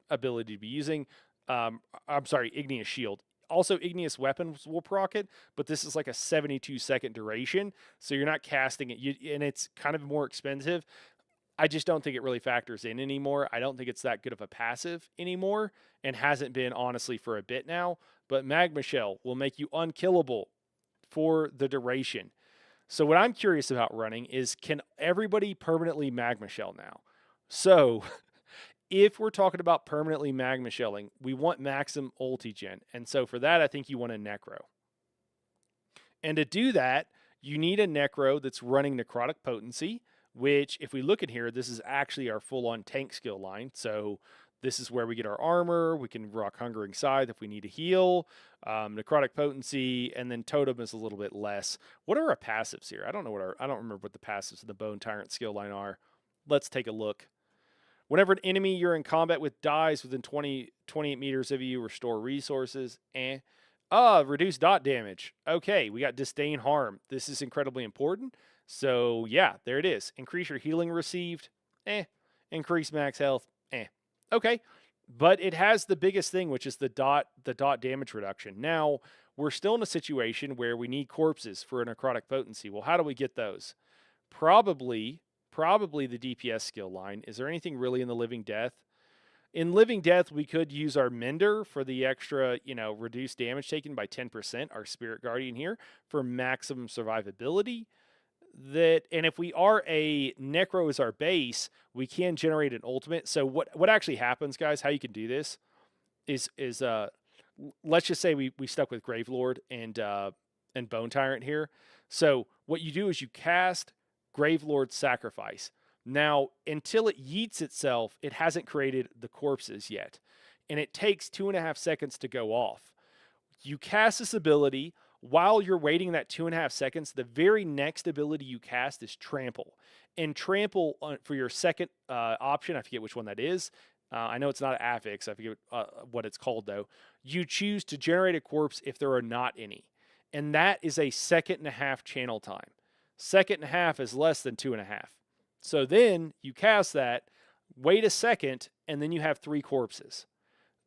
S1: ability to be using. Igneous Shield. Also, Igneous Weapons will proc it, but this is like a 72-second duration, so you're not casting it, and it's kind of more expensive. I just don't think it really factors in anymore. I don't think it's that good of a passive anymore, and hasn't been, honestly, for a bit now. But Magma Shell will make you unkillable for the duration. So what I'm curious about running is, can everybody permanently Magma Shell now? So if we're talking about permanently Magma Shelling, we want maximum ulti gen. And so for that, I think you want a Necro. And to do that, you need a Necro that's running Necrotic Potency, which, if we look at here, this is actually our full-on tank skill line. So this is where we get our armor. We can rock Hungering Scythe if we need to heal. Necrotic Potency, and then Totem is a little bit less. What are our passives here? I don't remember what the passives of the Bone Tyrant skill line are. Let's take a look. Whenever an enemy you're in combat with dies within 28 meters of you, restore resources. Reduce dot damage. Okay, we got Disdain Harm. This is incredibly important. So, yeah, there it is. Increase your healing received. Increase max health. Okay, but it has the biggest thing, which is the dot damage reduction. Now, we're still in a situation where we need corpses for a Necrotic Potency. Well, how do we get those? Probably the DPS skill line. Is there anything really in the Living Death? In Living Death, we could use our Mender for the extra, reduced damage taken by 10%, our Spirit Guardian here, for maximum survivability. And if we are a Necro as our base, we can generate an ultimate. So what actually happens, guys, how you can do this is let's just say we stuck with Gravelord and Bone Tyrant here. So what you do is you cast Gravelord's Sacrifice. Now, until it yeets itself, it hasn't created the corpses yet. And it takes 2.5 seconds to go off. You cast this ability. While you're waiting that 2.5 seconds, the very next ability you cast is Trample. And Trample, for your second option, I forget which one that is, I know it's not an affix. I forget what it's called though. You choose to generate a corpse if there are not any, and that is a 1.5 channel time. 1.5 is less than 2.5. So then you cast that, wait a second, and then you have 3 corpses.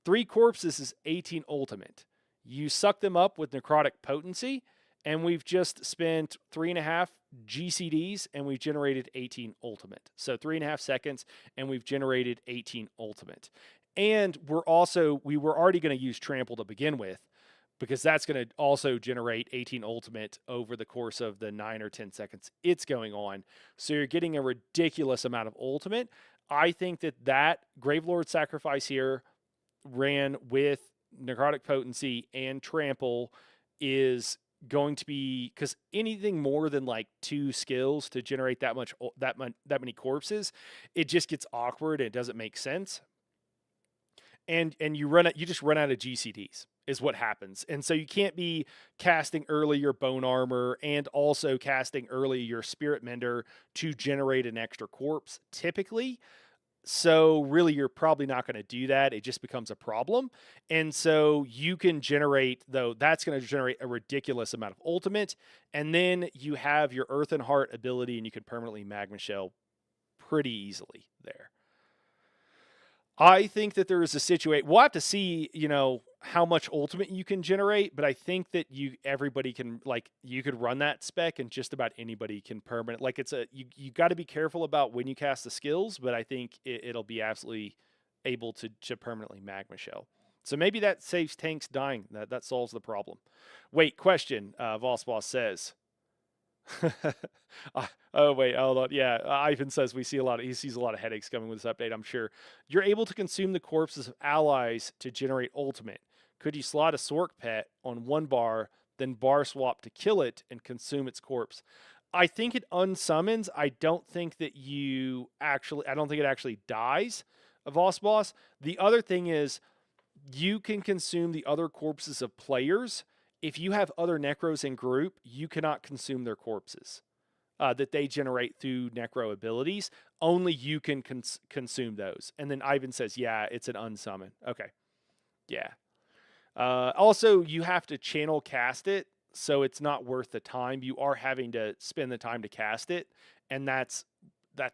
S1: 3 corpses is 18 ultimate. You suck them up with necrotic potency, and we've just spent 3.5 GCDs and we've generated 18 ultimate. So 3.5 seconds and we've generated 18 ultimate. And we were already going to use trample to begin with, because that's going to also generate 18 ultimate over the course of the 9 or 10 seconds it's going on. So you're getting a ridiculous amount of ultimate. I think that Gravelord sacrifice here ran with necrotic potency and trample is going to be, because anything more than like 2 skills to generate that many corpses, it just gets awkward and it doesn't make sense. And you just run out of GCDs is what happens. And so you can't be casting early your bone armor and also casting early your spirit mender to generate an extra corpse typically. So really, you're probably not going to do that. It just becomes a problem. And so you can generate, though, that's going to generate a ridiculous amount of ultimate. And then you have your Earth and Heart ability, and you can permanently Magma Shell pretty easily there. I think that there is a situation. We'll have to see, how much ultimate you can generate, but I think that everybody can, like, you could run that spec and just about anybody can permanent. Like, you got to be careful about when you cast the skills, but I think it'll be absolutely able to permanently Magma Shell. So maybe that saves tanks dying. That solves the problem. Wait, question. Vossboss says. Oh wait, hold on. Yeah, Ivan says he sees a lot of headaches coming with this update. I'm sure you're able to consume the corpses of allies to generate ultimate. Could you slot a Sork pet on one bar, then bar swap to kill it and consume its corpse? I think it unsummons. I don't think it actually dies. Vossboss. The other thing is, you can consume the other corpses of players. If you have other necros in group, you cannot consume their corpses that they generate through necro abilities. Only you can consume those. And then Ivan says, yeah, it's an unsummon. Okay. Yeah. Also, you have to channel cast it, so it's not worth the time. You are having to spend the time to cast it, and that's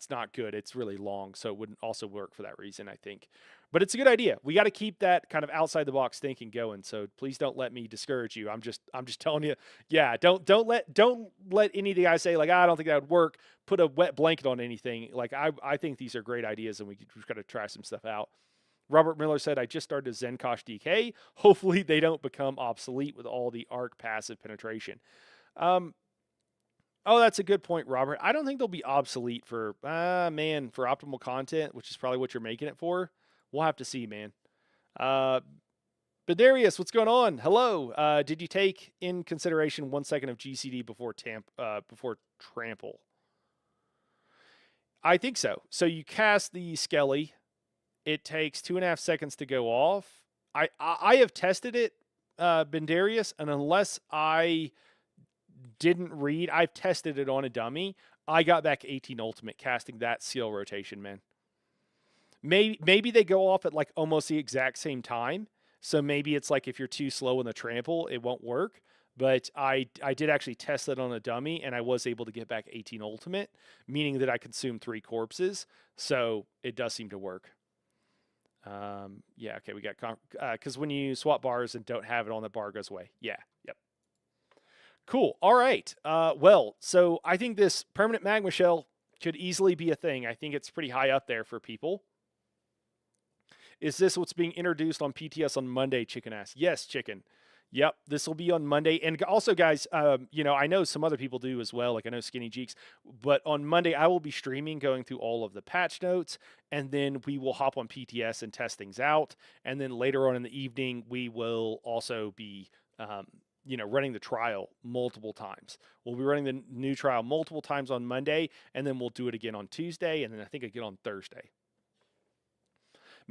S1: not good. It's really long, so it wouldn't also work for that reason, I think. But it's a good idea. We got to keep that kind of outside the box thinking going. So please don't let me discourage you. I'm just telling you, yeah, don't let any of the guys say like, I don't think that would work. Put a wet blanket on anything. Like I think these are great ideas, and we just got to try some stuff out. Robert Miller said, I just started a Zenkosh DK. Hopefully they don't become obsolete with all the arc passive penetration. Oh, that's a good point, Robert. I don't think they'll be obsolete for optimal content, which is probably what you're making it for. We'll have to see, man. Bedarius, what's going on? Hello. Did you take in consideration 1 second of GCD before trample? I think so. So you cast the Skelly. It takes 2.5 seconds to go off. I have tested it, Bendarius, and unless I didn't read, I've tested it on a dummy. I got back 18 ultimate casting that seal rotation, man. Maybe they go off at like almost the exact same time. So maybe it's like if you're too slow in the trample, it won't work. But I did actually test it on a dummy, and I was able to get back 18 ultimate, meaning that I consumed 3 corpses. So it does seem to work. Yeah, okay, we got because when you swap bars and don't have it on, the bar goes away. Yeah, yep. Cool. All right. Well, so I think this permanent magma shell could easily be a thing. I think it's pretty high up there for people. Is this what's being introduced on PTS on Monday? Chicken ass. Yes, chicken. Yep, this will be on Monday. And also, guys, I know some other people do as well. Like I know Skinny Cheeks. But on Monday, I will be streaming, going through all of the patch notes. And then we will hop on PTS and test things out. And then later on in the evening, we will also be, running the trial multiple times. We'll be running the new trial multiple times on Monday. And then we'll do it again on Tuesday. And then I think again on Thursday.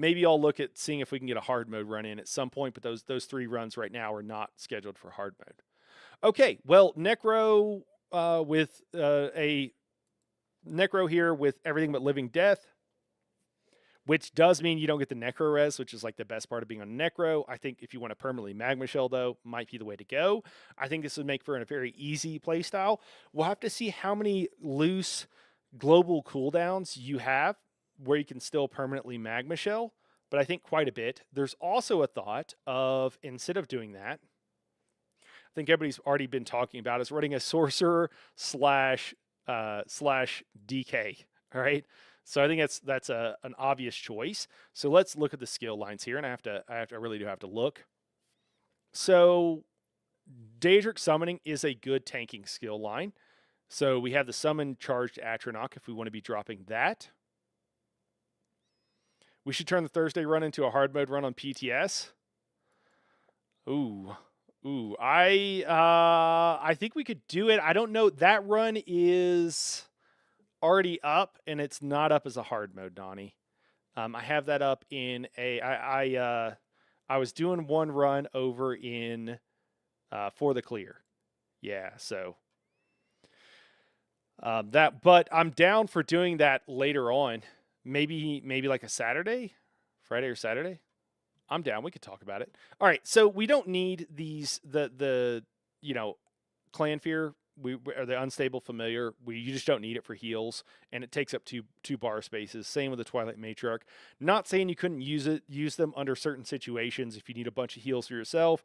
S1: Maybe I'll look at seeing if we can get a hard mode run in at some point, but those 3 runs right now are not scheduled for hard mode. Okay, well, Necro with a Necro here with everything but living death. which does mean you don't get the Necro Res, which is like the best part of being on Necro. I think if you want to permanently Magma Shell, though, might be the way to go. I think this would make for a very easy playstyle. We'll have to see how many loose global cooldowns you have where you can still permanently Magma Shell, but I think quite a bit. There's also a thought of, instead of doing that, I think everybody's already been talking about is running a Sorcerer slash DK, all right? So I think that's an obvious choice. So let's look at the skill lines here, and I really do have to look. So Daedric Summoning is a good tanking skill line. So we have the Summon Charged Atronach if we want to be dropping that. We should turn the Thursday run into a hard mode run on PTS. Ooh, I think we could do it. I don't know. That run is already up, and it's not up as a hard mode, Donnie. I have that up in a. I was doing one run over in For the Clear. Yeah, so that. But I'm down for doing that later on. Maybe like a Saturday, Friday or Saturday. I'm down. We could talk about it. All right. So we don't need these the Clan Fear. Or the Unstable Familiar. You just don't need it for heals, and it takes up two bar spaces. Same with the Twilight Matriarch. Not saying you couldn't use them under certain situations if you need a bunch of heals for yourself.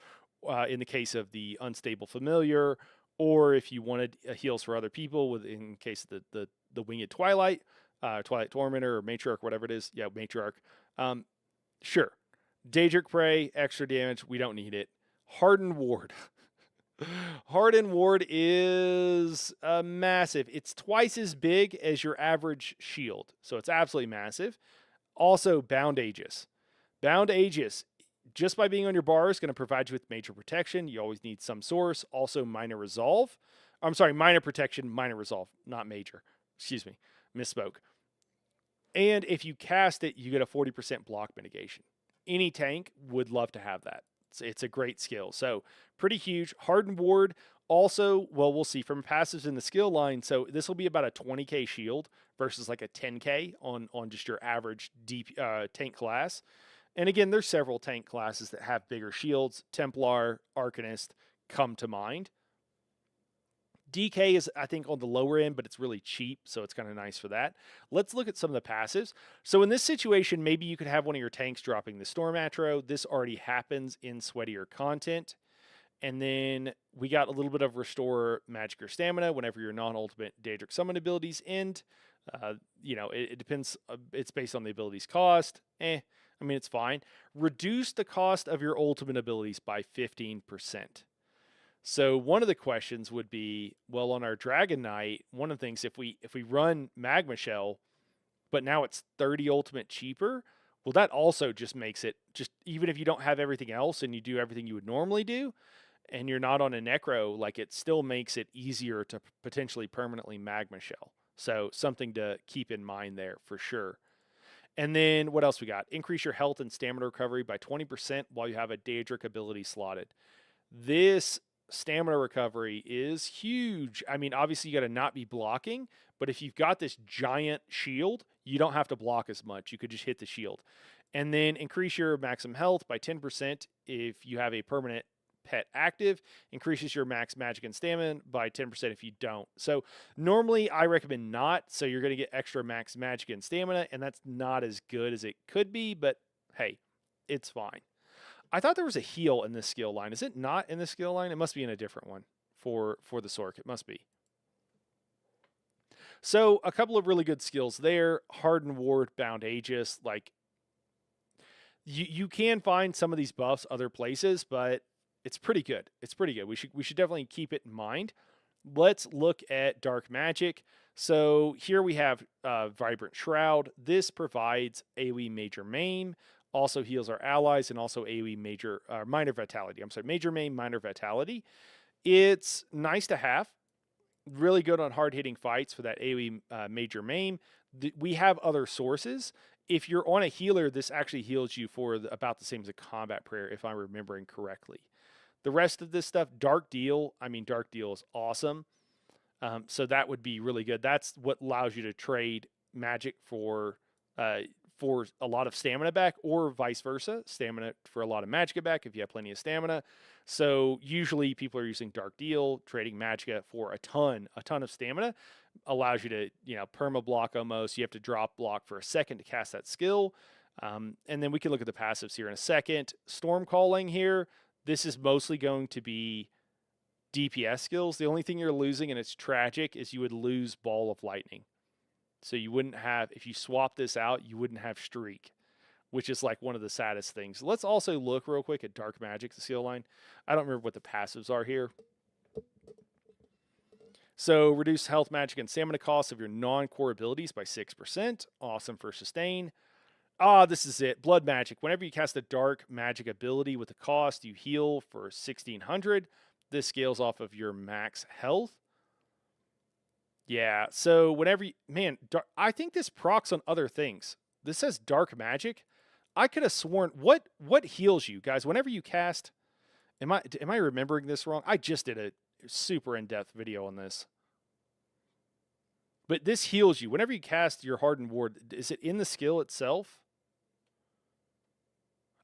S1: In the case of the Unstable Familiar, or if you wanted heals for other people, in case of the Winged Twilight. Twilight Tormentor or Matriarch, whatever it is. Yeah, Matriarch. Sure. Daedric Prey, extra damage. We don't need it. Hardened Ward. Hardened Ward is massive. It's twice as big as your average shield. So it's absolutely massive. Also, Bound Aegis. Bound Aegis, just by being on your bar, is going to provide you with major protection. You always need some source. Also, minor resolve. I'm sorry, minor protection, minor resolve, not major. Excuse me. Misspoke. And if you cast it, you get a 40% block mitigation. Any tank would love to have that. It's a great skill. So pretty huge. Hardened Ward also, well, we'll see from passives in the skill line. So this will be about a 20k shield versus like a 10k on just your average deep tank class. And again, there's several tank classes that have bigger shields. Templar, Arcanist come to mind. DK is, I think, on the lower end, but it's really cheap, so it's kind of nice for that. Let's look at some of the passives. So in this situation, maybe you could have one of your tanks dropping the Storm Atro. This already happens in Sweatier content. And then we got a little bit of Restore Magic or Stamina whenever your non-ultimate Daedric Summon abilities end. It depends. It's based on the ability's cost. I mean, it's fine. Reduce the cost of your ultimate abilities by 15%. So one of the questions would be, well, on our Dragon Knight, one of the things, if we run Magma Shell, but now it's 30 ultimate cheaper, well, that also just makes it, just even if you don't have everything else and you do everything you would normally do, and you're not on a Necro, like it still makes it easier to potentially permanently Magma Shell. So something to keep in mind there for sure. And then what else we got? Increase your health and stamina recovery by 20% while you have a Daedric ability slotted. This stamina recovery is huge. I mean, obviously you got to not be blocking, but if you've got this giant shield, you don't have to block as much. You could just hit the shield. And then increase your maximum health by 10% if you have a permanent pet active. Increases your max magic and stamina by 10% if you don't. So normally I recommend not, so you're going to get extra max magic and stamina, and that's not as good as it could be, but hey, it's fine. I thought there was a heal in this skill line. Is it not in this skill line? It must be in a different one for the Sork. It must be. So a couple of really good skills there. Hardened Ward, Bound Aegis. Like you can find some of these buffs other places, but it's pretty good. It's pretty good. We should definitely keep it in mind. Let's look at Dark Magic. So here we have Vibrant Shroud. This provides AoE Major Maim. Also heals our allies, and also AoE Minor Vitality. I'm sorry, Major Maim, Minor Vitality. It's nice to have. Really good on hard-hitting fights for that AoE Major Maim. We have other sources. If you're on a healer, this actually heals you for about the same as a Combat Prayer, if I'm remembering correctly. The rest of this stuff, Dark Deal. I mean, Dark Deal is awesome. So that would be really good. That's what allows you to trade magic for for a lot of stamina back, or vice versa, stamina for a lot of magicka back if you have plenty of stamina. So usually people are using Dark Deal, trading magicka for a ton of stamina. Allows you to, perma block almost. You have to drop block for a second to cast that skill. And then we can look at the passives here in a second. Storm Calling here, this is mostly going to be DPS skills. The only thing you're losing, and it's tragic, is you would lose Ball of Lightning. So you wouldn't have, if you swap this out, you wouldn't have Streak, which is like one of the saddest things. Let's also look real quick at Dark Magic, the skill line. I don't remember what the passives are here. So reduce health, magic, and stamina costs of your non-core abilities by 6%. Awesome for sustain. This is it. Blood Magic. Whenever you cast a dark magic ability with a cost, you heal for 1,600. This scales off of your max health. Yeah, so whenever you, I think this procs on other things. This says Dark Magic. I could have sworn, what heals you, guys? Whenever you cast, am I remembering this wrong? I just did a super in-depth video on this. But this heals you. Whenever you cast your Hardened Ward, is it in the skill itself?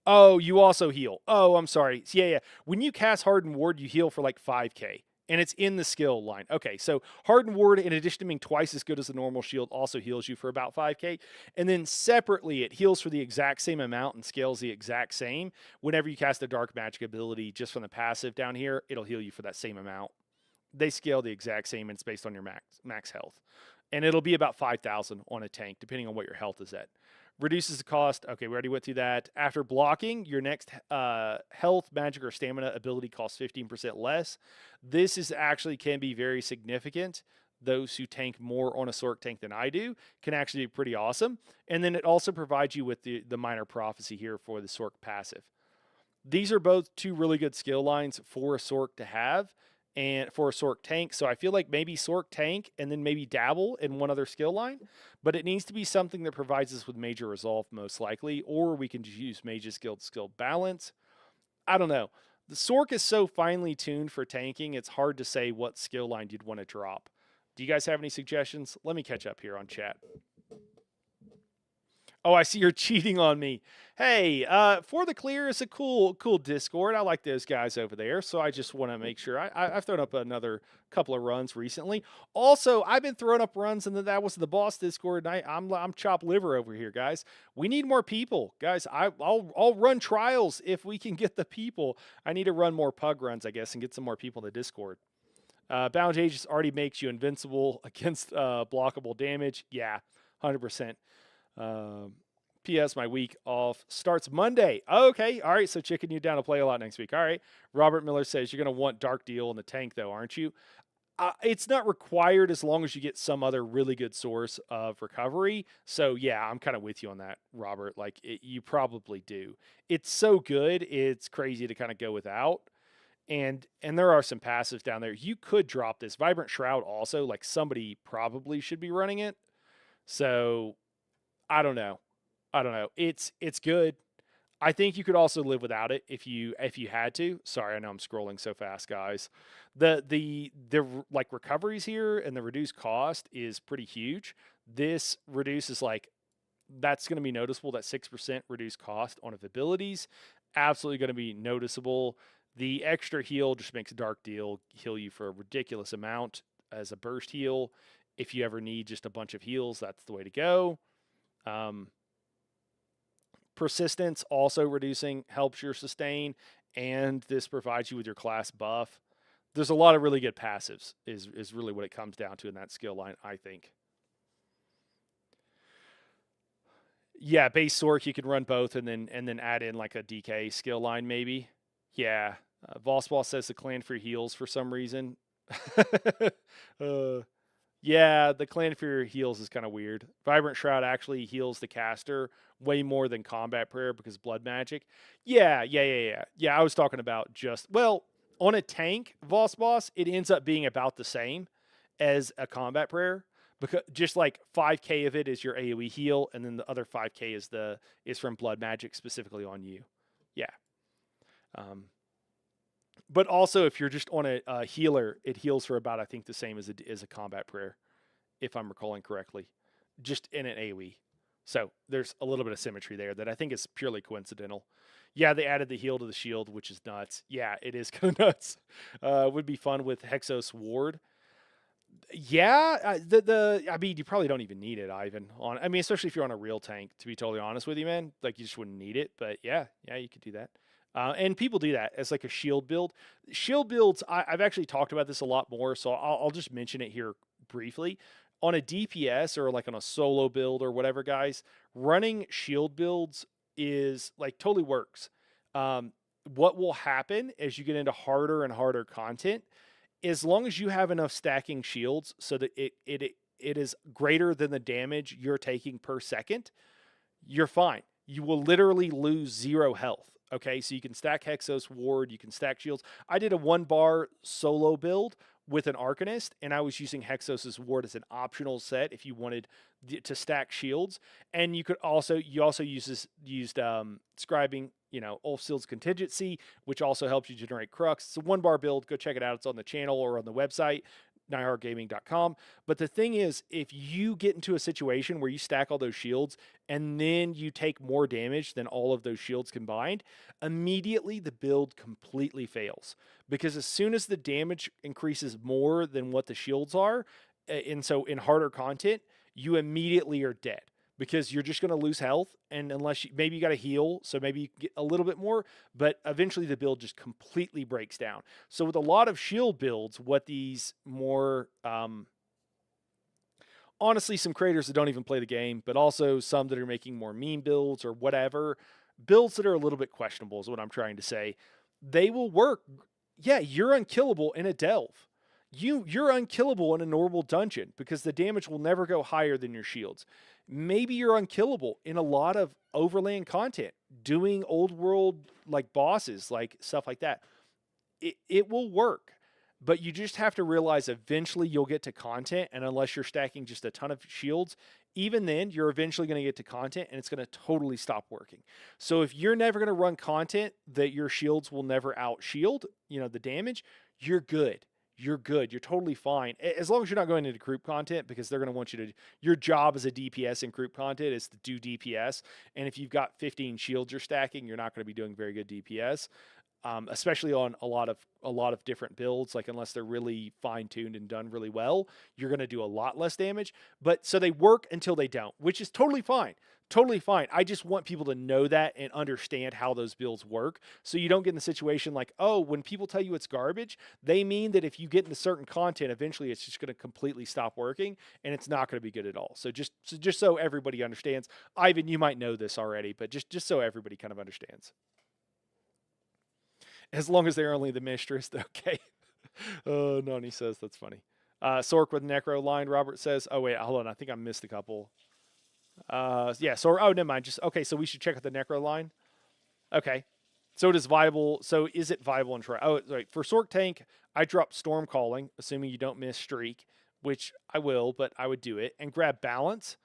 S1: Oh, you also heal. Oh, I'm sorry. Yeah. When you cast Hardened Ward, you heal for like 5k. And it's in the skill line. Okay, so Hardened Ward, in addition to being twice as good as the normal shield, also heals you for about 5k. And then separately, it heals for the exact same amount and scales the exact same. Whenever you cast a Dark Magic ability just from the passive down here, it'll heal you for that same amount. They scale the exact same, and it's based on your max health. And it'll be about 5,000 on a tank, depending on what your health is at. Reduces the cost. Okay, we already went through that. After blocking, your next health, magic, or stamina ability costs 15% less. This is actually can be very significant. Those who tank more on a Sork tank than I do can actually be pretty awesome. And then it also provides you with the Minor Prophecy here for the Sork passive. These are both two really good skill lines for a Sork to have and for a Sork tank. So I feel like maybe Sork tank and then maybe dabble in one other skill line, but it needs to be something that provides us with Major Resolve most likely, or we can just use Mage's Guild skill balance. I don't know. The Sork is so finely tuned for tanking, it's hard to say what skill line you'd want to drop. Do you guys have any suggestions? Let me catch up here on chat. Oh, I see you're cheating on me. Hey, For the Clear is a cool Discord. I like those guys over there, so I just want to make sure. I've thrown up another couple of runs recently. Also, I've been throwing up runs, and that was the boss Discord. And I'm chopped liver over here, guys. We need more people, guys. I'll run trials if we can get the people. I need to run more pug runs, I guess, and get some more people in the Discord. Bound Aegis already makes you invincible against blockable damage. Yeah, 100%. P.S. My week off starts Monday. Okay. All right. So chicken you down to play a lot next week. All right. Robert Miller says you're going to want Dark Deal in the tank though, aren't you? It's not required as long as you get some other really good source of recovery. So yeah, I'm kind of with you on that, Robert. Like you probably do. It's so good. It's crazy to kind of go without. And there are some passives down there. You could drop this Vibrant Shroud also, like somebody probably should be running it. So I don't know. It's good. I think you could also live without it if you had to. Sorry, I know I'm scrolling so fast, guys. The like recoveries here and the reduced cost is pretty huge. This reduces that's going to be noticeable. That 6% reduced cost on abilities, absolutely going to be noticeable. The extra heal just makes Dark Deal heal you for a ridiculous amount as a burst heal. If you ever need just a bunch of heals, that's the way to go. Persistence also reducing helps your sustain, and this provides you with your class buff. There's a lot of really good passives is really what it comes down to in that skill line, I think. Yeah, base Sork, you can run both and then add in like a DK skill line maybe. Yeah. Vossball says the clan for heals for some reason. Yeah, the Clan Fear heals is kind of weird. Vibrant Shroud actually heals the caster way more than Combat Prayer because Blood Magic. Yeah. I was talking about on a tank, Voss Boss, it ends up being about the same as a Combat Prayer. Because just like 5k of it is your AoE heal, and then the other 5k is from Blood Magic specifically on you. Yeah. But also, if you're just on a healer, it heals for about, I think, the same as a Combat Prayer, if I'm recalling correctly, just in an AoE. So there's a little bit of symmetry there that I think is purely coincidental. Yeah, they added the heal to the shield, which is nuts. Yeah, it is kind of nuts. Would be fun with Hexos Ward. Yeah, I mean, you probably don't even need it, Ivan. I mean, especially if you're on a real tank. To be totally honest with you, man, like you just wouldn't need it. But yeah, you could do that. And people do that as like a shield build. Shield builds, I've actually talked about this a lot more, so I'll just mention it here briefly. On a DPS or like on a solo build or whatever, guys, running shield builds is like totally works. What will happen as you get into harder and harder content, as long as you have enough stacking shields so that it is greater than the damage you're taking per second, you're fine. You will literally lose 0 health. Okay, so you can stack Hexos Ward, you can stack shields. I did a 1-bar solo build with an Arcanist, and I was using Hexos' Ward as an optional set if you wanted to stack shields. And you also used scribing, Ulfsild's Contingency, which also helps you generate Crux. It's a 1-bar build. Go check it out. It's on the channel or on the website, nightheartgaming.com. But the thing is, if you get into a situation where you stack all those shields and then you take more damage than all of those shields combined, immediately the build completely fails. Because as soon as the damage increases more than what the shields are, and so in harder content, you immediately are dead. Because you're just going to lose health, and unless maybe you got to heal, so maybe you get a little bit more, but eventually the build just completely breaks down. So with a lot of shield builds, what these more, honestly, some creators that don't even play the game, but also some that are making more meme builds or whatever, builds that are a little bit questionable is what I'm trying to say. They will work. Yeah, you're unkillable in a delve. You're unkillable in a normal dungeon because the damage will never go higher than your shields. Maybe you're unkillable in a lot of overland content, doing old world like bosses, like stuff like that. It will work, but you just have to realize eventually you'll get to content, and unless you're stacking just a ton of shields, even then you're eventually going to get to content and it's going to totally stop working. So if you're never going to run content that your shields will never out shield, the damage, you're good. You're good. You're totally fine. As long as you're not going into group content, because they're going to want you to, your job as a DPS in group content is to do DPS. And if you've got 15 shields you're stacking, you're not going to be doing very good DPS. Especially on a lot of different builds, like unless they're really fine-tuned and done really well, you're going to do a lot less damage. But so they work until they don't, which is totally fine. Totally fine. I just want people to know that and understand how those builds work, so you don't get in the situation like, oh, when people tell you it's garbage, they mean that if you get into certain content, eventually it's just going to completely stop working and it's not going to be good at all. So just so everybody understands, Ivan, you might know this already, but just so everybody kind of understands. As long as they're only the mistress, okay. Oh, Nani says that's funny. Sork with Necro line, Robert says. Oh, wait, hold on. I think I missed a couple. Yeah, so, never mind. Okay, so we should check out the Necro line. Okay. So is it viable in trial? Oh, right. For Sork tank, I drop Storm Calling, assuming you don't miss Streak, which I will, but I would do it, and grab Balance.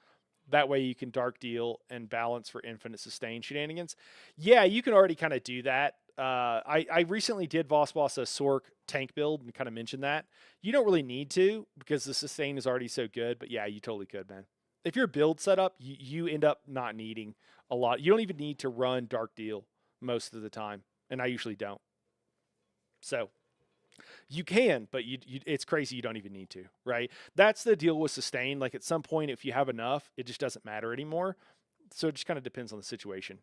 S1: That way you can Dark Deal and Balance for infinite sustain shenanigans. Yeah, you can already kind of do that. I recently did Boss a Sork tank build and kind of mentioned that. You don't really need to because the sustain is already so good, but yeah, you totally could, man. If your build set up, you end up not needing a lot. You don't even need to run Dark Deal most of the time, and I usually don't. So you can, but it's crazy you don't even need to, right? That's the deal with sustain. Like at some point, if you have enough, it just doesn't matter anymore. So it just kind of depends on the situation.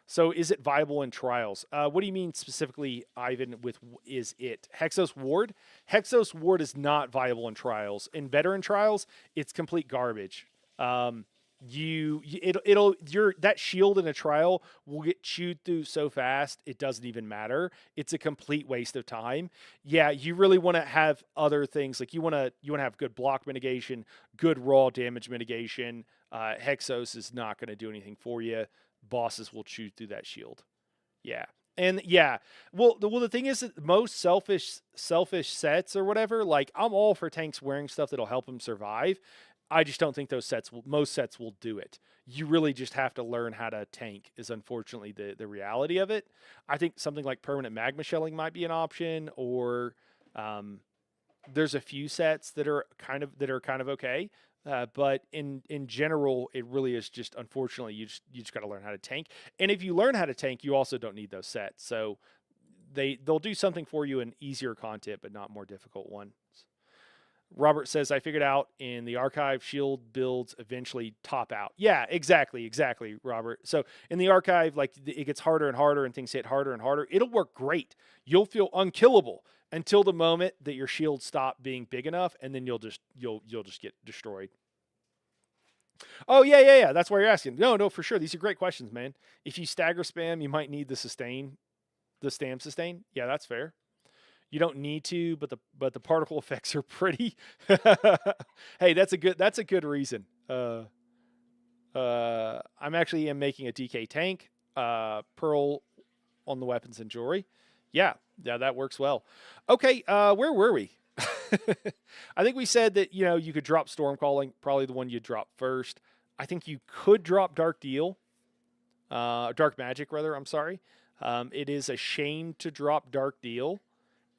S1: So is it viable in trials? What do you mean specifically, Ivan, with is it? Hexos Ward? Hexos Ward is not viable in trials. In veteran trials, it's complete garbage. That shield in a trial will get chewed through so fast it doesn't even matter. It's a complete waste of time. Yeah, you really want to have other things, like you want to have good block mitigation, good raw damage mitigation. Hexos is not going to do anything for you. Bosses will chew through that shield. Yeah. And yeah, the thing is that most selfish sets or whatever, like I'm all for tanks wearing stuff that'll help them survive. I just don't think most sets will do it. You really just have to learn how to tank is unfortunately the reality of it. I think something like permanent magma shelling might be an option, or there's a few sets that are kind of okay. But in general, it really is just, unfortunately, you just got to learn how to tank. And if you learn how to tank, you also don't need those sets. So they'll do something for you in easier content, but not more difficult ones. Robert says, I figured out in the archive, shield builds eventually top out. Yeah, exactly, Robert. So in the archive, like it gets harder and harder and things hit harder and harder. It'll work great. You'll feel unkillable until the moment that your shields stop being big enough, and then you'll just get destroyed. Oh yeah. That's why you're asking. No, for sure. These are great questions, man. If you stagger spam, you might need the stam sustain. Yeah, that's fair. You don't need to, but the particle effects are pretty. Hey, that's a good reason. I'm actually making a DK tank, pearl on the weapons and jewelry. Yeah, that works well. Okay, where were we? I think we said that you could drop storm calling, probably the one you drop first. I think you could drop dark magic rather. I'm sorry. It is a shame to drop dark deal.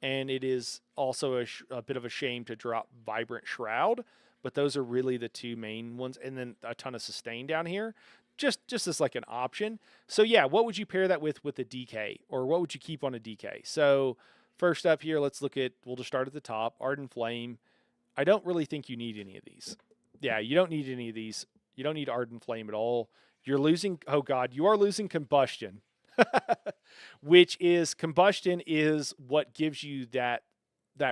S1: And it is also a bit of a shame to drop Vibrant Shroud, but those are really the two main ones. And then a ton of sustain down here, just as like an option. So yeah, what would you pair that with a DK, or what would you keep on a DK? So first up here, we'll just start at the top. Ardent Flame. I don't really think you need any of these. Yeah, you don't need any of these. You don't need Ardent Flame at all. You're losing, oh God, you are losing Combustion. Combustion is what gives you that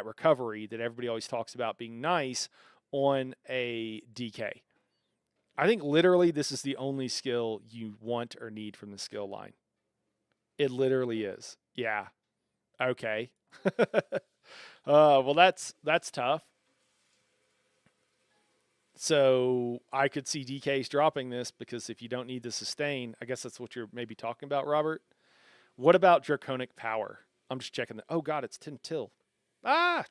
S1: recovery that everybody always talks about being nice on a DK. I think literally this is the only skill you want or need from the skill line. It literally is. Yeah. Okay. Well, that's tough. So I could see DKs dropping this because if you don't need the sustain, I guess that's what you're maybe talking about, Robert. What about Draconic Power? I'm just checking that. Oh God, it's 10 till. Ah,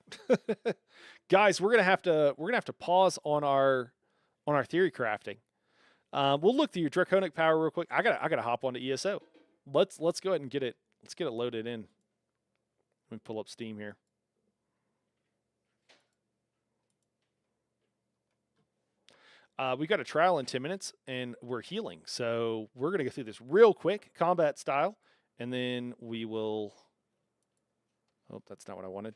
S1: guys, we're gonna have to pause on our theory crafting. We'll look through your Draconic Power real quick. I gotta hop onto ESO. Let's go ahead and get it. Let's get it loaded in. Let me pull up Steam here. We got a trial in 10 minutes, and we're healing. So we're gonna go through this real quick, combat style. And then we will. Oh, that's not what I wanted.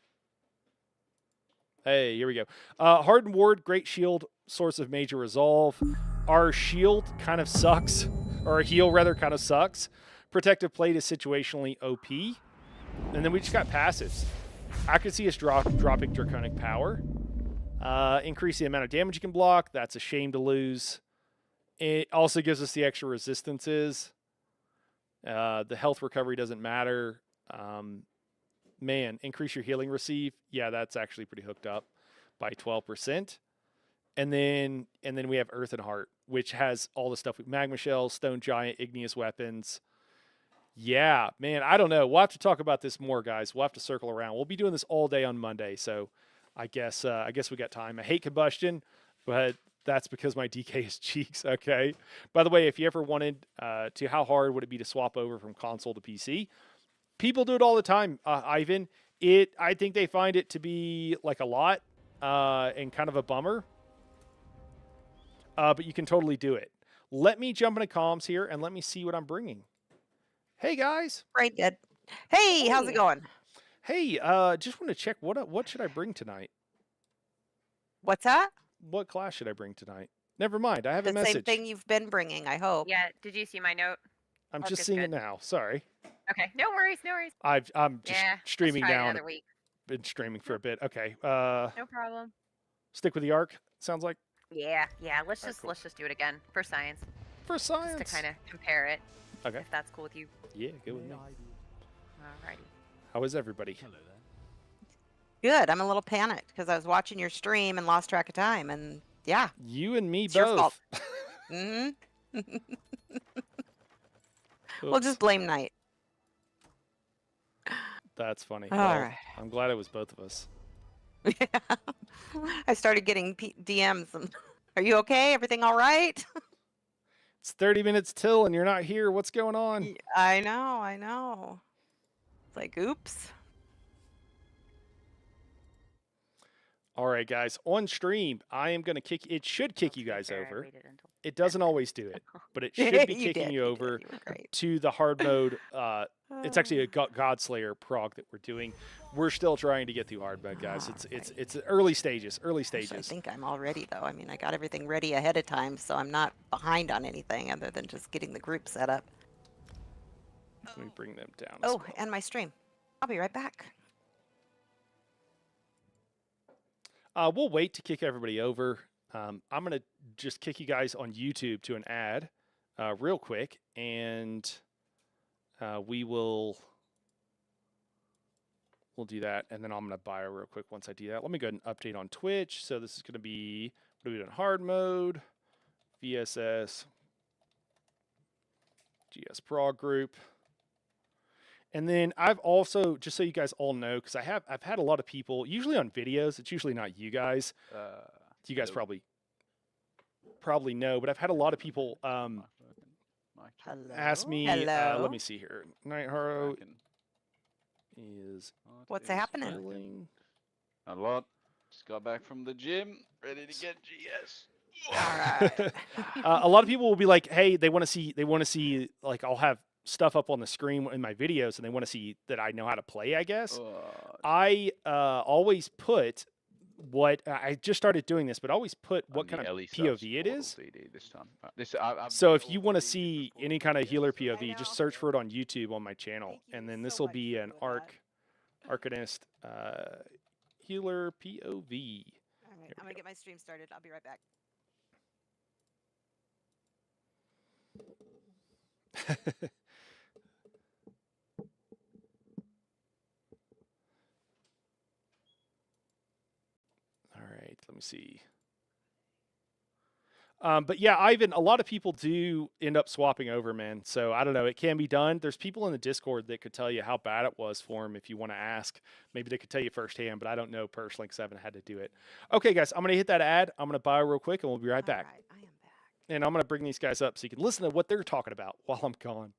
S1: Hey, here we go. Hardened Ward, Great Shield, source of major resolve. Our shield kind of sucks, or our heal rather kind of sucks. Protective Plate is situationally OP. And then we just got passives. I could see us dropping Draconic Power. Increase the amount of damage you can block. That's a shame to lose. It also gives us the extra resistances. The health recovery doesn't matter. Man, increase your healing receive. Yeah, that's actually pretty hooked up by 12%. And then we have Earth and Heart, which has all the stuff with Magma Shell, Stone Giant, Igneous Weapons. Yeah, man, I don't know. We'll have to talk about this more, guys. We'll have to circle around. We'll be doing this all day on Monday, so I guess we got time. I hate Combustion, but that's because my DK is cheeks. Okay. By the way, if you ever wanted to, how hard would it be to swap over from console to PC? People do it all the time, Ivan. I think they find it to be like a lot and kind of a bummer. But you can totally do it. Let me jump into comms here and let me see what I'm bringing. Hey guys.
S3: Right, good. Hey, how's it going?
S1: Hey, just want to check what should I bring tonight?
S3: What's that?
S1: What class should I bring tonight? Never mind. I have a
S3: The
S1: message.
S3: same thing you've been bringing, I hope.
S4: Yeah, did you see my note?
S1: I'm
S4: Mark
S1: just
S4: is
S1: seeing it
S4: good.
S1: now. Sorry.
S4: Okay, no worries, no worries.
S1: I'm just
S4: Yeah, let's
S1: streaming
S4: try it
S1: now.
S4: another week.
S1: Been streaming for a bit. Okay.
S4: No problem.
S1: Stick with the arc. Sounds like
S4: Yeah, let's
S1: Alright,
S4: just
S1: cool.
S4: let's just do it again for science,
S1: for science.
S4: just to kind of compare it.
S1: Okay.
S4: If that's cool with you.
S1: Yeah, good with me.
S4: Alrighty.
S1: How is everybody?
S5: Hello there.
S3: Good. I'm a little panicked because I was watching your stream and lost track of time. And yeah.
S1: You and me
S3: It's your
S1: both.
S3: fault. Mm-hmm. We'll just blame Night.
S1: That's funny.
S3: All
S1: Well,
S3: right.
S1: I'm glad it was both of us.
S3: Yeah. I started getting DMs. Are you okay? Everything all right?
S1: It's 30 minutes till and you're not here. What's going on?
S3: I know. It's like, oops.
S1: All right, guys. On stream, I am going to kick. It should
S4: Well,
S1: kick
S4: to
S1: you
S4: be
S1: guys
S4: fair, I
S1: over.
S4: waited until
S1: It doesn't
S4: 10
S1: always
S4: minutes,
S1: do it,
S4: so-
S1: but it should be
S3: You
S1: kicking
S3: did.
S1: you
S3: You
S1: over
S3: did. You were great.
S1: to the hard mode. It's actually a Godslayer prog that we're doing. We're still trying to get through hard mode, guys. It's early stages. Early
S3: Actually, I
S1: stages.
S3: think I'm all ready though. I mean, I got everything ready ahead of time, so I'm not behind on anything other than just getting the group set up.
S1: Let me bring them down. as
S3: Oh,
S1: well.
S3: and my stream. I'll be right back.
S1: We'll wait to kick everybody over. I'm gonna just kick you guys on YouTube to an ad, real quick, and we'll do that, and then I'm gonna bio real quick once I do that. Let me go ahead and update on Twitch. So this is gonna be what are we doing? Hard mode, VSS, GS Prog group. And then I've also, just so you guys all know, because I've had a lot of people, usually on videos, it's usually not you guys. You guys
S5: Hello.
S1: probably know, but I've had a lot of people
S5: Mic check.
S3: Hello.
S1: ask me.
S3: Hello.
S1: Let me see here. Night Haro
S5: Cracking.
S1: is
S5: What
S3: What's
S5: is
S3: happening?
S5: cracking?
S1: filling.
S5: A lot. Just got back from the gym, ready to get GS.
S3: All right.
S1: A lot of people will be like, "Hey, they want to see like I'll have stuff up on the screen in my videos, and they want to see that I know how to play." I guess I always put what I just started doing this, but always put what kind of POV it is.
S5: This time.
S1: So if you want to see any kind of healer POV, just search for it on YouTube on my channel,
S3: Thank you
S1: and then
S3: so
S1: this will
S3: much
S1: be
S3: for
S1: an
S3: doing that.
S1: Arcanist healer POV.
S3: All right. I'm gonna get my stream started. I'll be right back.
S1: All right, let me see. But yeah, Ivan, a lot of people do end up swapping over, man. So I don't know. It can be done. There's people in the Discord that could tell you how bad it was for them if you want to ask. Maybe they could tell you firsthand, but I don't know personally because I haven't had to do it. Okay, guys, I'm going to hit that ad. I'm going to buy real quick, and we'll be right back.
S3: All right. I am back.
S1: And I'm going to bring these guys up so you can listen to what they're talking about while I'm gone.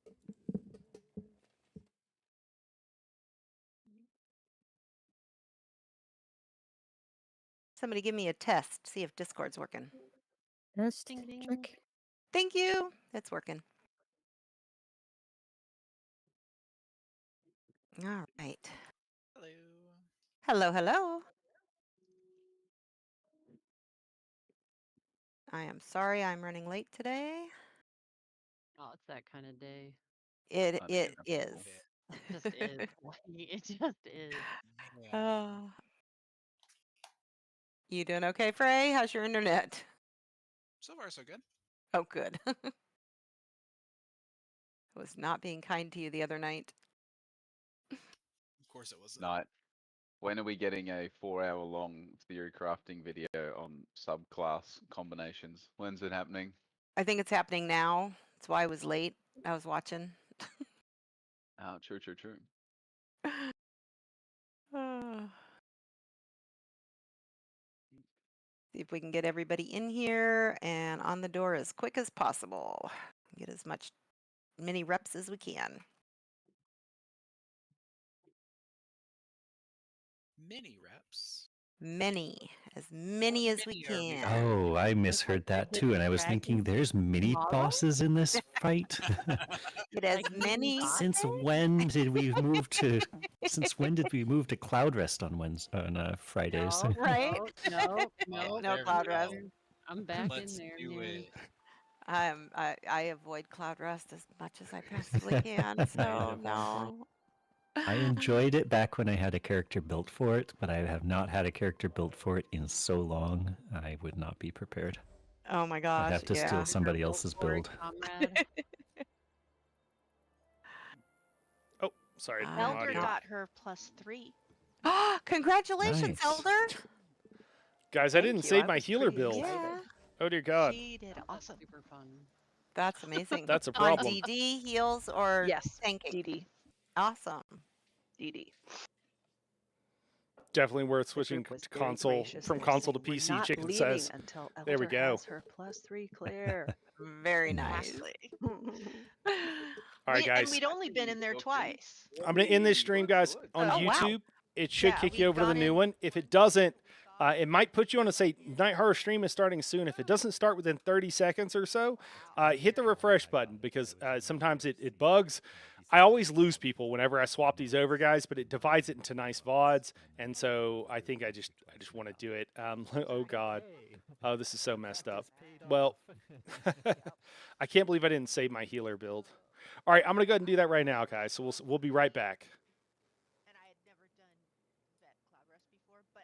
S3: Somebody give me a test. See if Discord's working.
S6: Test.
S4: Ding, ding.
S6: Check.
S3: Thank you. It's working. All right.
S7: Hello.
S3: Hello, hello. I am sorry I'm running late today.
S6: Oh, it's that kind of day.
S3: It
S5: Understandable.
S3: is.
S6: It just is. It just is.
S3: Oh. You doing okay, Frey? How's your internet?
S7: So far, so good.
S3: Oh, good. I was not being kind to you the other night.
S7: Of course, it was.
S5: Night. When are we getting a 4-hour-long theory crafting video on subclass combinations? When's it happening?
S3: I think it's happening now. That's why I was late. I was watching.
S5: Oh, true.
S3: See if we can get everybody in here and on the door as quick as possible. Get as many reps as we can.
S7: Mini reps.
S3: As many as we
S7: many are we?
S3: can.
S8: Oh, I misheard that too, and I was thinking, there's mini
S6: Tomorrow?
S8: bosses in this fight.
S3: Get as
S6: Like
S3: many.
S8: Since when did we move to? Since when did we move to Cloud Rest on Fridays?
S6: No,
S3: Right?
S6: No,
S3: No
S7: There we
S3: cloud
S7: go.
S3: rest.
S6: I'm back
S7: Let's
S6: in there.
S7: do
S6: man.
S7: it.
S3: I avoid cloud rest as much as I possibly can. So no.
S8: I enjoyed it back when I had a character built for it, but I have not had a character built for it in so long. I would not be prepared.
S3: Oh my gosh.
S8: I'd have to
S3: yeah.
S8: steal somebody
S6: Built
S8: else's
S6: for it,
S8: build.
S6: comrade.
S1: Oh, sorry.
S3: Ah,
S1: my
S3: Elder
S9: Elder
S1: audio.
S9: got her +3.
S3: Congratulations,
S8: Nice.
S3: Elder.
S1: Guys, I
S9: Thank
S1: didn't
S9: you,
S1: save
S9: I
S1: my
S9: was
S1: healer
S9: pretty
S1: build.
S3: Yeah.
S1: Oh dear God,
S9: She did awesome.
S6: Super fun.
S3: That's amazing.
S1: that's a
S3: On
S1: problem.
S3: DD, heals, or
S9: Yes,
S3: tanking?
S9: DD.
S3: Awesome.
S9: DD.
S1: Definitely worth
S9: The
S1: switching
S9: group was
S1: to
S9: very
S1: console
S9: gracious.
S1: from
S9: They
S1: console to
S9: said, "We're
S1: PC.
S9: not
S1: Chicken
S9: leaving
S1: says.
S9: until
S1: There we
S9: Elder
S1: go.
S9: has her +3 clear."
S3: Very nice.
S9: Exactly.
S1: All right,
S9: And
S1: guys.
S9: we'd only been in there twice.
S1: I'm gonna end this stream, guys, on
S3: Oh, wow.
S1: YouTube. It should
S3: Yeah,
S1: kick you
S3: we
S1: over to the
S3: got
S1: new
S3: in-
S1: one. If it doesn't, It might put you on a say Night Horror stream is starting soon. If it doesn't start within 30 seconds or so, hit the refresh button because sometimes it bugs. I always lose people whenever I swap these over, guys, but it divides it into nice VODs, and so I think I just want to do it. Oh God, oh this is so messed up. Well, I can't believe I didn't save my healer build. All right, I'm gonna go ahead and do that right now, guys. So we'll be right back.